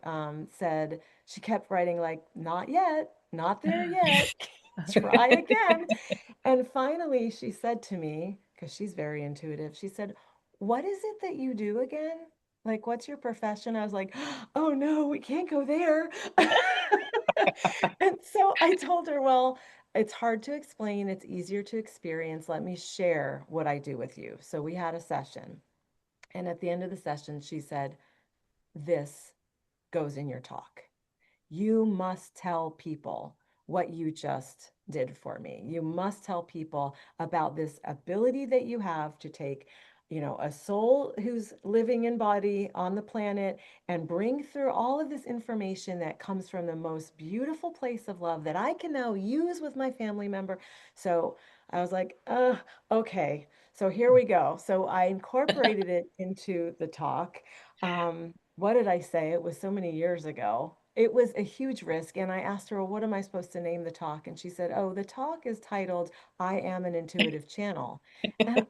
said, she kept writing like, not yet, not there yet. Try again. And finally, she said to me, because she's very intuitive, she said, what is it that you do again? Like, what's your profession? I was like, oh no, we can't go there. And so I told her, well, it's hard to explain, it's easier to experience. Let me share what I do with you. So we had a session. And at the end of the session, she said, this goes in your talk. You must tell people what you just did for me. You must tell people about this ability that you have to take, a soul who's living in body on the planet and bring through all of this information that comes from the most beautiful place of love that I can now use with my family member. So I was like, okay. So here we go. So I incorporated it into the talk. What did I say? It was so many years ago. It was a huge risk. And I asked her, well, what am I supposed to name the talk? And she said, oh, the talk is titled, I Am an Intuitive Channel. And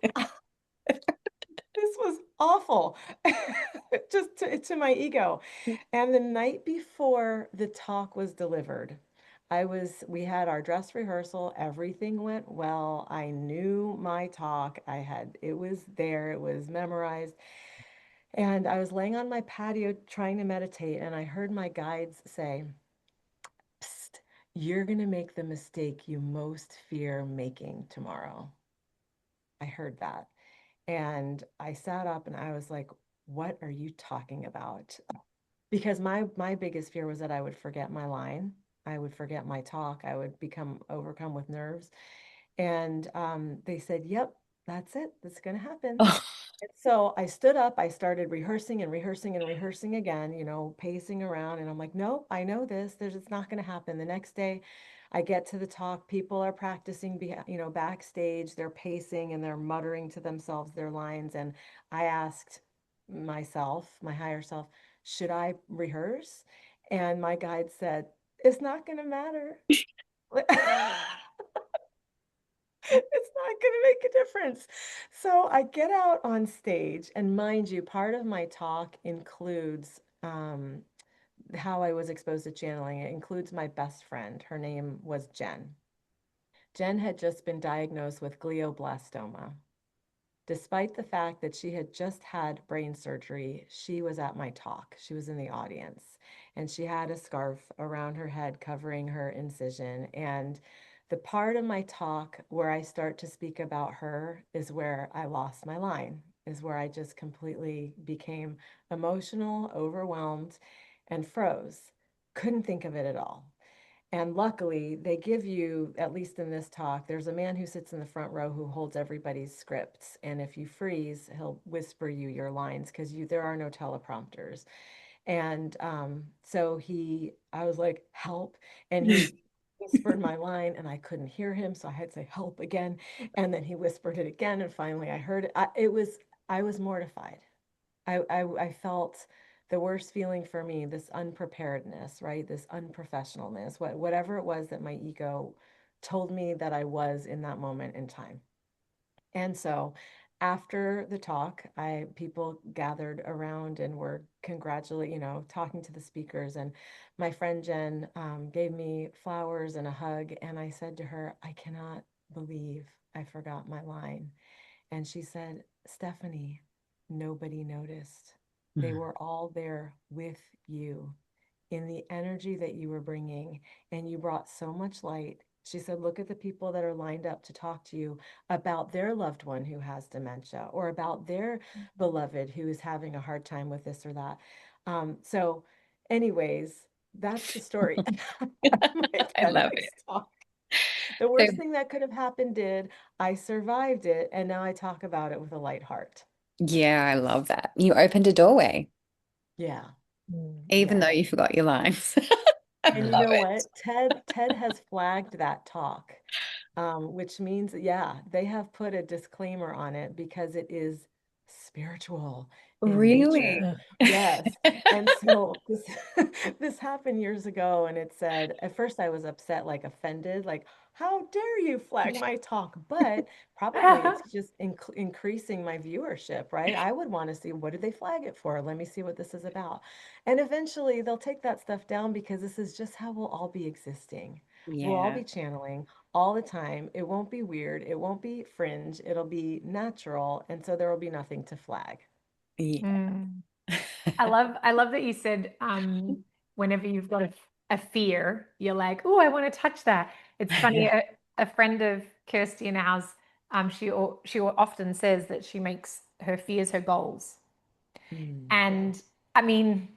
this was awful. just to my ego. And the night before the talk was delivered, we had our dress rehearsal. Everything went well. I knew my talk. It was there, it was memorized. And I was laying on my patio trying to meditate, and I heard my guides say, Psst, you're going to make the mistake you most fear making tomorrow. I heard that. And I sat up and I was like, what are you talking about? Because my biggest fear was that I would forget my line. I would forget my talk. I would become overcome with nerves. And they said, yep, that's it. That's going to happen. Oh, And so I stood up, I started rehearsing and rehearsing and rehearsing again, pacing around. And I'm like, nope, I know this. It's not going to happen. The next day, I get to the talk. People are practicing, backstage. They're pacing and they're muttering to themselves their lines. And I asked myself, my higher self, should I rehearse? And my guide said, it's not going to matter. It's not going to make a difference. So I get out on stage, and mind you, part of my talk includes how I was exposed to channeling. It includes my best friend. Her name was Jen. Jen had just been diagnosed with glioblastoma. Despite the fact that she had just had brain surgery, she was at my talk. She was in the audience, and she had a scarf around her head covering her incision. And the part of my talk where I start to speak about her is where I lost my line, is where I just completely became emotional, overwhelmed, and froze. Couldn't think of it at all. And luckily, they give you, at least in this talk, there's a man who sits in the front row who holds everybody's scripts. And if you freeze, he'll whisper you your lines because there are no teleprompters. And I was like, help. And he whispered my line and I couldn't hear him. So I had to say help again. And then he whispered it again. And finally I heard it. I was mortified. I felt the worst feeling for me, this unpreparedness, right? This unprofessionalness, whatever it was that my ego told me that I was in that moment in time. And so after the talk, people gathered around and were talking to the speakers. And my friend Jen gave me flowers and a hug. And I said to her, I cannot believe I forgot my line. And she said, Stephanie, nobody noticed. They were all there with you in the energy that you were bringing, and you brought so much light. She said, look at the people that are lined up to talk to you about their loved one who has dementia or about their beloved who is having a hard time with this or that. So, anyways, that's the story of my I love TEDx it. talk. The So, worst thing that could have happened I survived it, and now I talk about it with a light heart. yeah, I love that. You opened a doorway, Yeah, even though yeah. you forgot your lines. I And you love know it. what? Ted has flagged that talk, which means, yeah, they have put a disclaimer on it because it is spiritual in nature. Really? Yes. And so this this happened years ago, and it said, at first I was upset, like offended, like, how dare you flag my talk? But probably it's just increasing my viewership, right? I would want to see, what did they flag it for? Let me see what this is about. And eventually they'll take that stuff down because this is just how we'll all be existing. We'll all Yeah. be channeling all the time. It won't be weird. It won't be fringe. It'll be natural. And so there will be nothing to flag. Yeah. Mm. I love that you said whenever you've got a fear, you're like, oh, I want to touch that. It's funny, Yeah. a friend of Kirsty and ours, she often says that she makes her fears her goals. Mm. And I mean,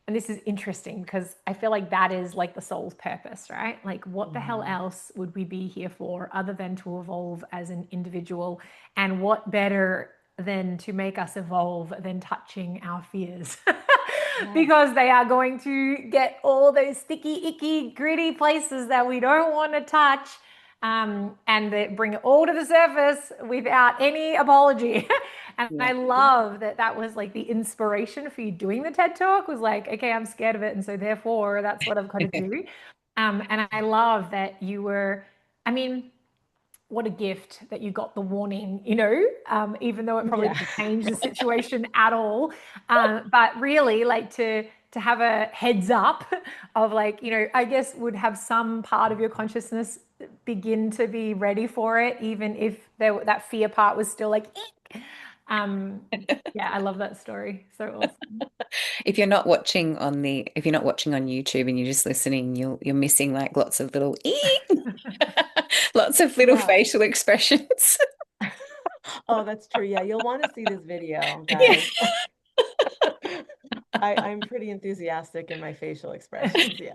and this is interesting because I feel like that is like the soul's purpose, right? Like, what the hell Mhm. else would we be here for other than to evolve as an individual? And what better than to make us evolve than touching our fears? Yes. Because they are going to get all those sticky, icky, gritty places that we don't want to touch. And they bring it all to the surface without any apology. And Yeah. I Yeah. love that that was like the inspiration for you doing the TED Talk was like, okay, I'm scared of it. And so therefore, that's what I've got to do. And I love that you were, I mean, what a gift that you got the warning, even though it probably Yeah. didn't change the situation at all. But really, like to have a heads up of like, I guess would have some part of your consciousness begin to be ready for it, even if that fear part was still like, eek. Yeah, I love that story. So awesome. If you're not watching on YouTube and you're just listening, you're missing like lots of little lots of little Yeah. facial expressions. Oh, that's true. Yeah, you'll want to see this video, Yeah. guys. I'm pretty enthusiastic in my facial expressions. Yeah.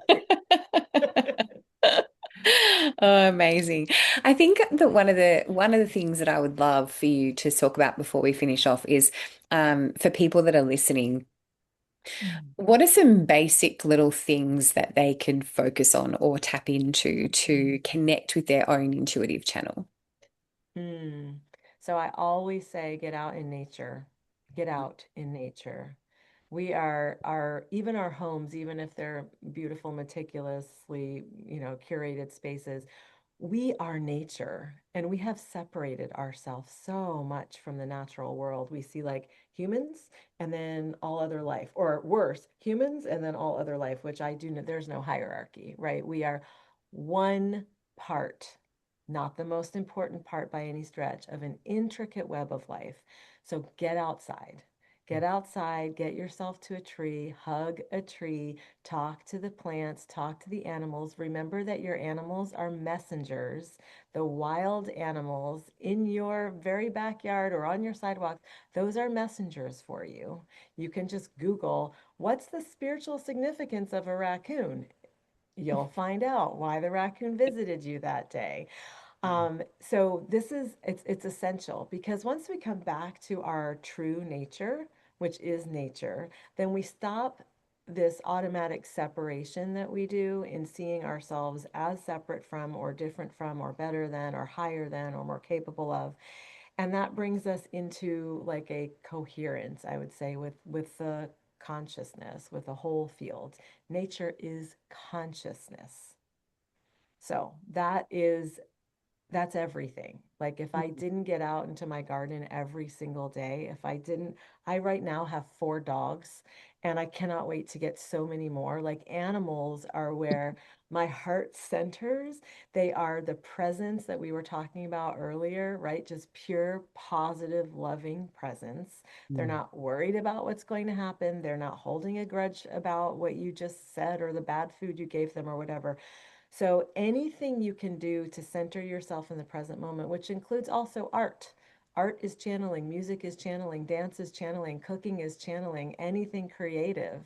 Oh, amazing. I think that one of the things that I would love for you to talk about before we finish off is for people that are listening, Mm. what are some basic little things that they can focus on or tap into to connect with their own intuitive channel? Mm. So I always say, get out in nature. Get out in nature. We are even our homes, even if they're beautiful, meticulously, curated spaces, we are nature, and we have separated ourselves so much from the natural world. We see like humans and then all other life, or worse, humans and then all other life, which I do know there's no hierarchy, right? We are one part, not the most important part by any stretch, of an intricate web of life. So get outside. Get outside, get yourself to a tree, hug a tree, talk to the plants, talk to the animals. Remember that your animals are messengers. The wild animals in your very backyard or on your sidewalk, those are messengers for you. You can just Google, what's the spiritual significance of a raccoon? You'll find out why the raccoon visited you that day. So it's essential, because once we come back to our true nature, which is nature, then we stop this automatic separation that we do in seeing ourselves as separate from or different from or better than or higher than or more capable of. And that brings us into like a coherence, I would say, with the consciousness, with the whole field. Nature is consciousness. So that's everything. Like if I didn't get out into my garden every single day, if I didn't, I right now have 4 dogs and I cannot wait to get so many more. Like animals are where my heart centers. They are the presence that we were talking about earlier, right? Just pure, positive, loving presence. They're Mm. not worried about what's going to happen. They're not holding a grudge about what you just said or the bad food you gave them or whatever. So anything you can do to center yourself in the present moment, which includes also art. Art is channeling, music is channeling, dance is channeling, cooking is channeling, anything creative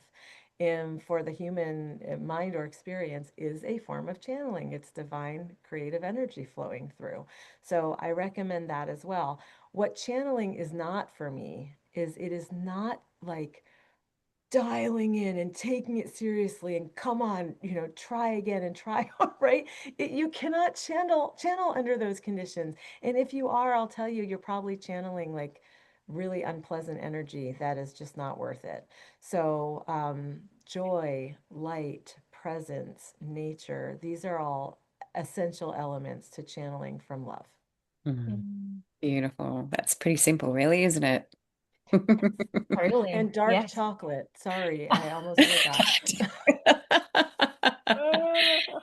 for the human mind or experience is a form of channeling. It's divine creative energy flowing through. So I recommend that as well. What channeling is not for me is it is not like dialing in and taking it seriously and come on, try again and try right. You cannot channel under those conditions, and if you are, I'll tell you, you're probably channeling like really unpleasant energy that is just not worth it. So joy, light, presence, nature, these are all essential elements to channeling from love. Mm. Mm. Beautiful. That's pretty simple, really, isn't it? Yes, totally. And dark Yes. chocolate, sorry, I almost forgot.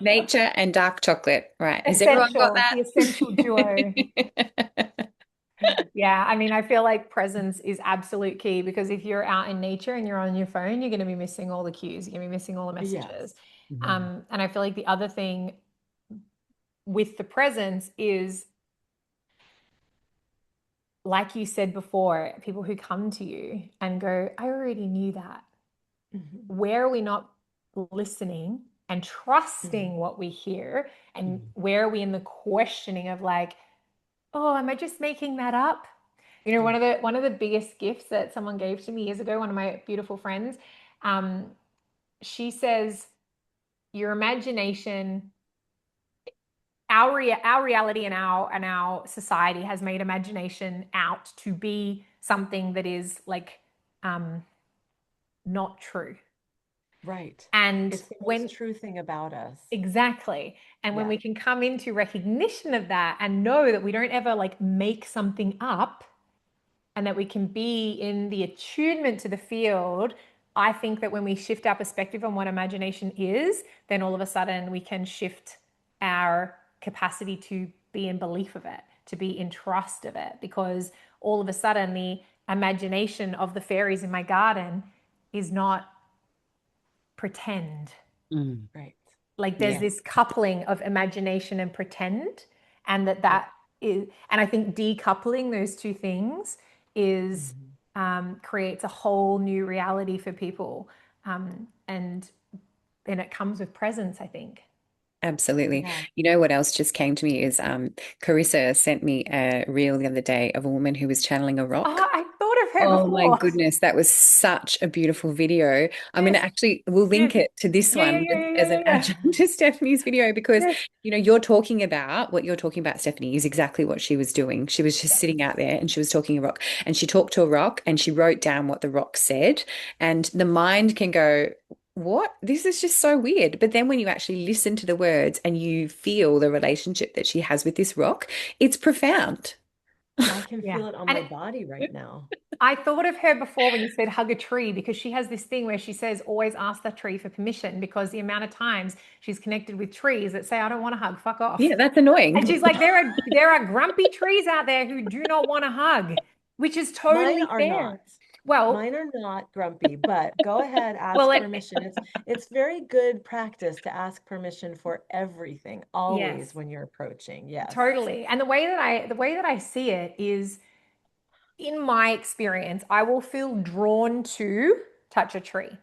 Nature and dark chocolate. Right. Has everyone got Essential, the essential duo. that? Yeah, I mean, I feel like presence is absolute key, because if you're out in nature and you're on your phone, you're going to be missing all the cues, you're going to be missing all the Yes. messages. Mhm. And I feel like the other thing with the presence is, like you said before, people who come to you and go, I already knew that. Mhm. Where are we not listening and trusting Mhm. what we hear? And where are we in the questioning of like, oh, am I just making that up? Yeah. One of the biggest gifts that someone gave to me years ago, one of my beautiful friends, um, she says, your imagination, our reality and our society has made imagination out to be something that is like not true. Right. And It's the most when true thing about us. exactly. And when Yeah. we can come into recognition of that and know that we don't ever like make something up and that we can be in the attunement to the field, I think that when we shift our perspective on what imagination is, then all of a sudden we can shift our capacity to be in belief of it, to be in trust of it, because all of a sudden the imagination of the fairies in my garden is not pretend. Mm. Right. Like there's Yeah, this coupling of imagination and pretend, and that Yep. that is, and I think decoupling those two things is Mhm. creates a whole new reality for people, and then it comes with presence, I think. absolutely. Yeah. You know what else just came to me is Carissa sent me a reel the other day of a woman who was channeling a rock. Oh, I thought of her Oh my before. goodness, that was such a beautiful video. I'm going Yes, to actually, we'll yes, link it to this yeah, yeah, one yeah, yeah, as yeah, an yeah. adjunct to Stephanie's video because, Yes, you're talking about what you're talking about, Stephanie, is exactly what she was doing. She was just yes. sitting out there and she was talking a rock and she talked to a rock and she wrote down what the rock said. And the mind can go, what? This is just so weird. But then when you actually listen to the words and you feel the relationship that she has with this rock, it's profound. I can Yeah. feel it on And my body right now. I thought of her before when you said hug a tree, because she has this thing where she says always ask the tree for permission, because the amount of times she's connected with trees that say I don't want to hug, fuck Yeah, off. that's And annoying. she's like there are grumpy trees out there who do not want to hug, which is Mine totally are fair. not. Well, Mine are not grumpy, but go ahead, well ask it permission. It's very good practice to ask permission for everything, always yes, when you're approaching. Yes. totally. And the way that I see it is, in my experience, I will feel drawn to touch a tree.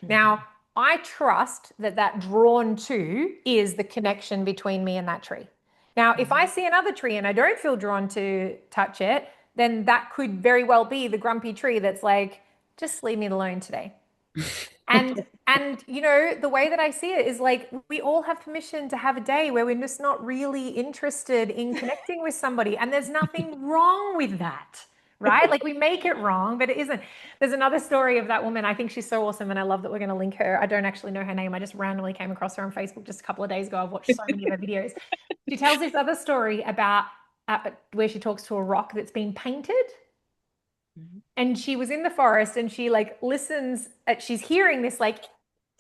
Now, Mhm. I trust that that drawn to is the connection between me and that tree. Now, if I Mhm. see another tree and I don't feel drawn to touch it, then that could very well be the grumpy tree that's like, just leave me alone today. And the way that I see it is like we all have permission to have a day where we're just not really interested in connecting with somebody, and there's nothing wrong with that. Right? Like we make it wrong, but it isn't. There's another story of that woman. I think she's so awesome, and I love that we're going to link her. I don't actually know her name. I just randomly came across her on Facebook just a couple of days ago. I've watched so many of her videos. She tells this other story about where she talks to a rock that's been painted, Mhm. and she was in the forest and she like listens she's hearing this like,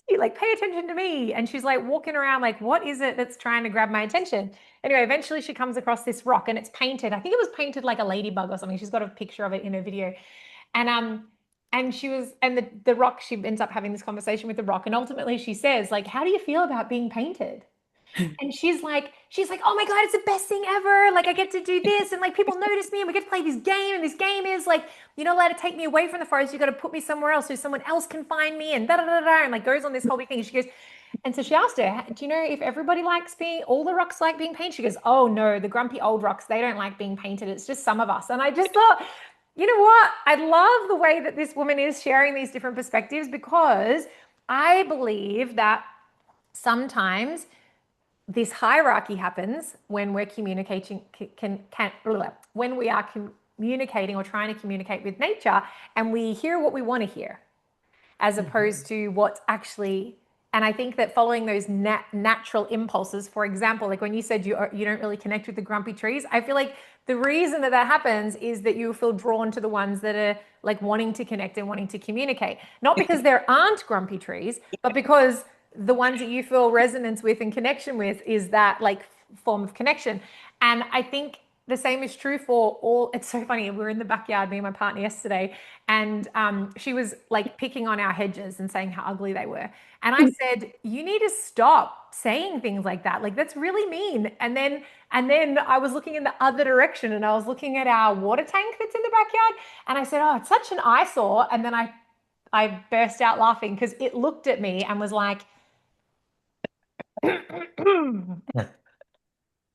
you like pay attention to me, and she's like walking around like, what is it that's trying to grab my attention? Anyway, eventually she comes across this rock and it's painted, I think it was painted like a ladybug or something. She's got a picture of it in her video. And she was, and the rock, she ends up having this conversation with the rock, and ultimately she says like, how do you feel about being painted? And she's like, oh my God, it's the best thing ever. Like I get to do this and like people notice me and we get to play this game. And this game is like, you're not allowed to take me away from the forest. You got to put me somewhere else so someone else can find me and da da da da. And like goes on this whole big thing. And she goes, and so she asked her, do you know if everybody likes being, all the rocks like being painted? She goes, oh no, the grumpy old rocks, they don't like being painted. It's just some of us. And I just thought, you know what? I love the way that this woman is sharing these different perspectives, because I believe that sometimes this hierarchy happens when we're communicating when we are communicating or trying to communicate with nature, and we hear what we want to hear as opposed Mhm. to what's actually. And I think that following those natural impulses, for example, like when you said you don't really connect with the grumpy trees, I feel like the reason that that happens is that you feel drawn to the ones that are like wanting to connect and wanting to communicate, not because there aren't grumpy trees, but because the ones that you feel resonance with and connection with is that like form of connection. And I think the same is true for all. It's so funny. We were in the backyard, me and my partner yesterday, and she was like picking on our hedges and saying how ugly they were. And I said, "You need to stop saying things like that. Like that's really mean." And then I was looking in the other direction, and I was looking at our water tank that's in the backyard, and I said, "Oh, it's such an eyesore." And then I burst out laughing because it looked at me and was like,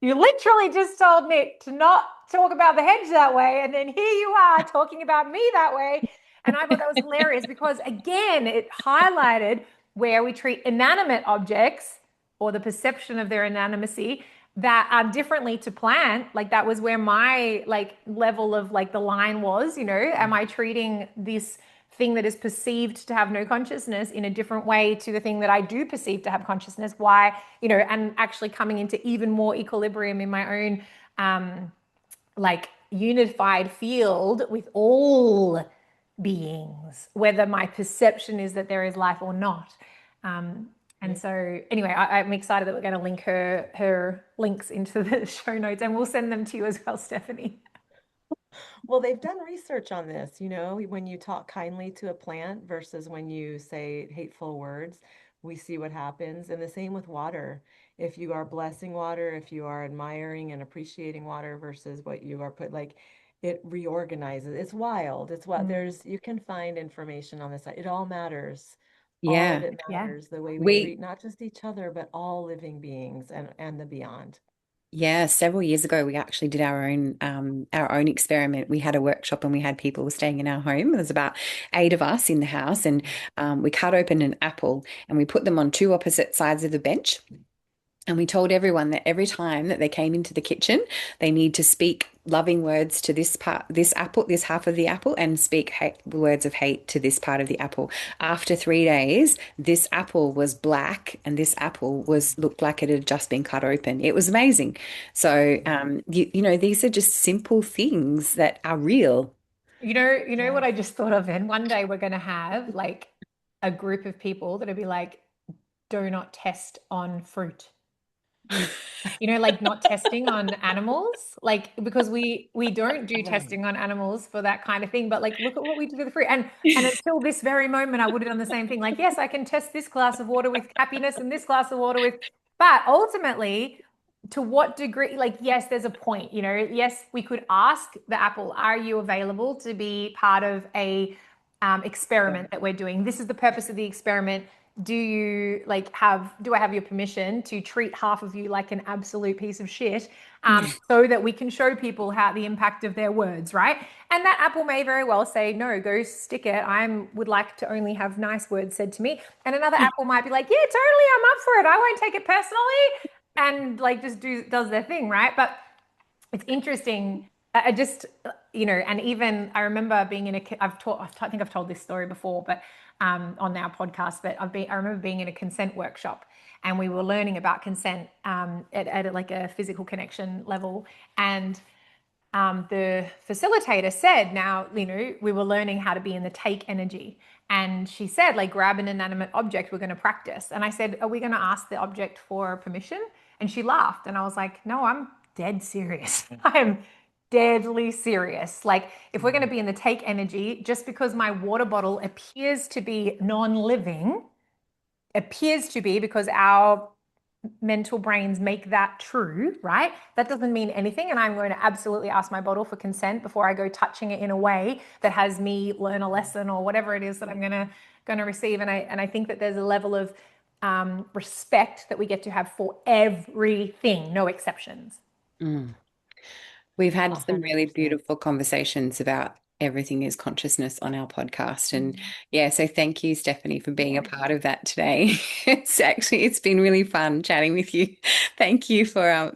you literally just told Nick to not talk about the hedge that way. And then here you are talking about me that way. And I thought that was hilarious because, again, it highlighted where we treat inanimate objects or the perception of their inanimacy that are differently to plant. Like that was where my like level of like the line was, am I treating this thing that is perceived to have no consciousness in a different way to the thing that I do perceive to have consciousness. Why, and actually coming into even more equilibrium in my own like unified field with all beings, whether my perception is that there is life or not. And so anyway, I'm excited that we're going to link her links into the show notes, and we'll send them to you as well, Stephanie. Well, they've done research on this, when you talk kindly to a plant versus when you say hateful words, we see what happens. And the same with water. If you are blessing water, if you are admiring and appreciating water versus what you are like, it reorganizes. It's wild. It's what you can find information on this. It all matters. All of Yeah. it Yeah. matters, the way we We treat not just each other, but all living beings and the beyond. Yeah, several years ago, we actually did our own experiment. We had a workshop and we had people staying in our home. There was about 8 of us in the house, and we cut open an apple and we put them on two opposite sides of the bench. And we told everyone that every time that they came into the kitchen, they need to speak loving words to this part, this apple, this half of the apple, and speak words of hate to this part of the apple. After 3 days, this apple was black, and this apple was looked like it had just been cut open. It was amazing. So, these are just simple things that are real. You know what Yes. I just thought of then? One day we're going to have like a group of people that'll be like, do not test on fruit. Like not testing on animals, like because we don't do Right. testing on animals for that kind of thing. But like, look at what we do to the fruit. And until this very moment, I would have done the same thing. Like, yes, I can test this glass of water with happiness and this glass of water with, but ultimately, to what degree? Like, yes, there's a point. Yes, we could ask the apple, "Are you available to be part of a experiment that we're doing? This is the purpose of the experiment. Do I have your permission to treat half of you like an absolute piece of shit, so that we can show people how the impact of their words, right?" And that apple may very well say, "No, go stick it. I would like to only have nice words said to me." And another apple might be like, "Yeah, totally, I'm up for it. I won't take it personally," and like just does their thing, right? But it's interesting. I just, and even I remember being in I think I've told this story before, but on our podcast, but I remember being in a consent workshop, and we were learning about consent at like a physical connection level. And the facilitator said, now, we were learning how to be in the take energy. And she said, like, grab an inanimate object, we're going to practice. And I said, are we going to ask the object for permission? And she laughed. And I was like, no, I'm dead serious. I'm deadly serious. Like, if we're going to be in the take energy, just because my water bottle appears to be non-living, appears to be because our mental brains make that true, right? That doesn't mean anything. And I'm going to absolutely ask my bottle for consent before I go touching it in a way that has me learn a lesson or whatever it is that I'm going to receive. And I think that there's a level of respect that we get to have for everything, no exceptions. Mm. We've had some really 100%. beautiful conversations about everything is consciousness on our podcast. And yeah, so thank you, Stephanie, for being a Yeah. part of that today. It's been really fun chatting with you. Thank you for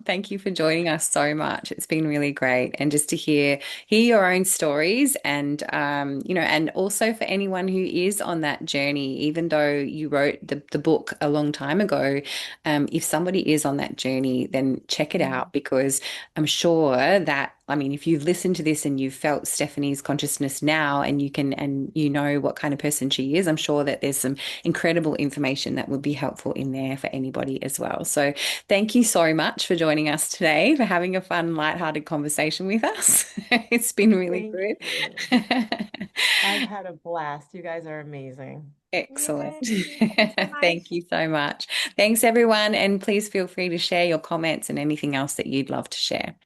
joining us so much. It's been really great. And just to hear your own stories, and and also for anyone who is on that journey, even though you wrote the book a long time ago, if somebody is on that journey, then check it out, because I'm sure that, I mean, if you've listened to this and you've felt Stephanie's consciousness now, and you know what kind of person she is, I'm sure that there's some incredible information that would be helpful in there for anybody as well. So thank you so much for joining us today, for having a fun, lighthearted conversation with us. It's been really Thank good. you. I've had a blast. You guys are amazing. Excellent. Yay. Thanks so Thank much. you so much. Thanks, everyone. And please feel free to share your comments and anything else that you'd love to share.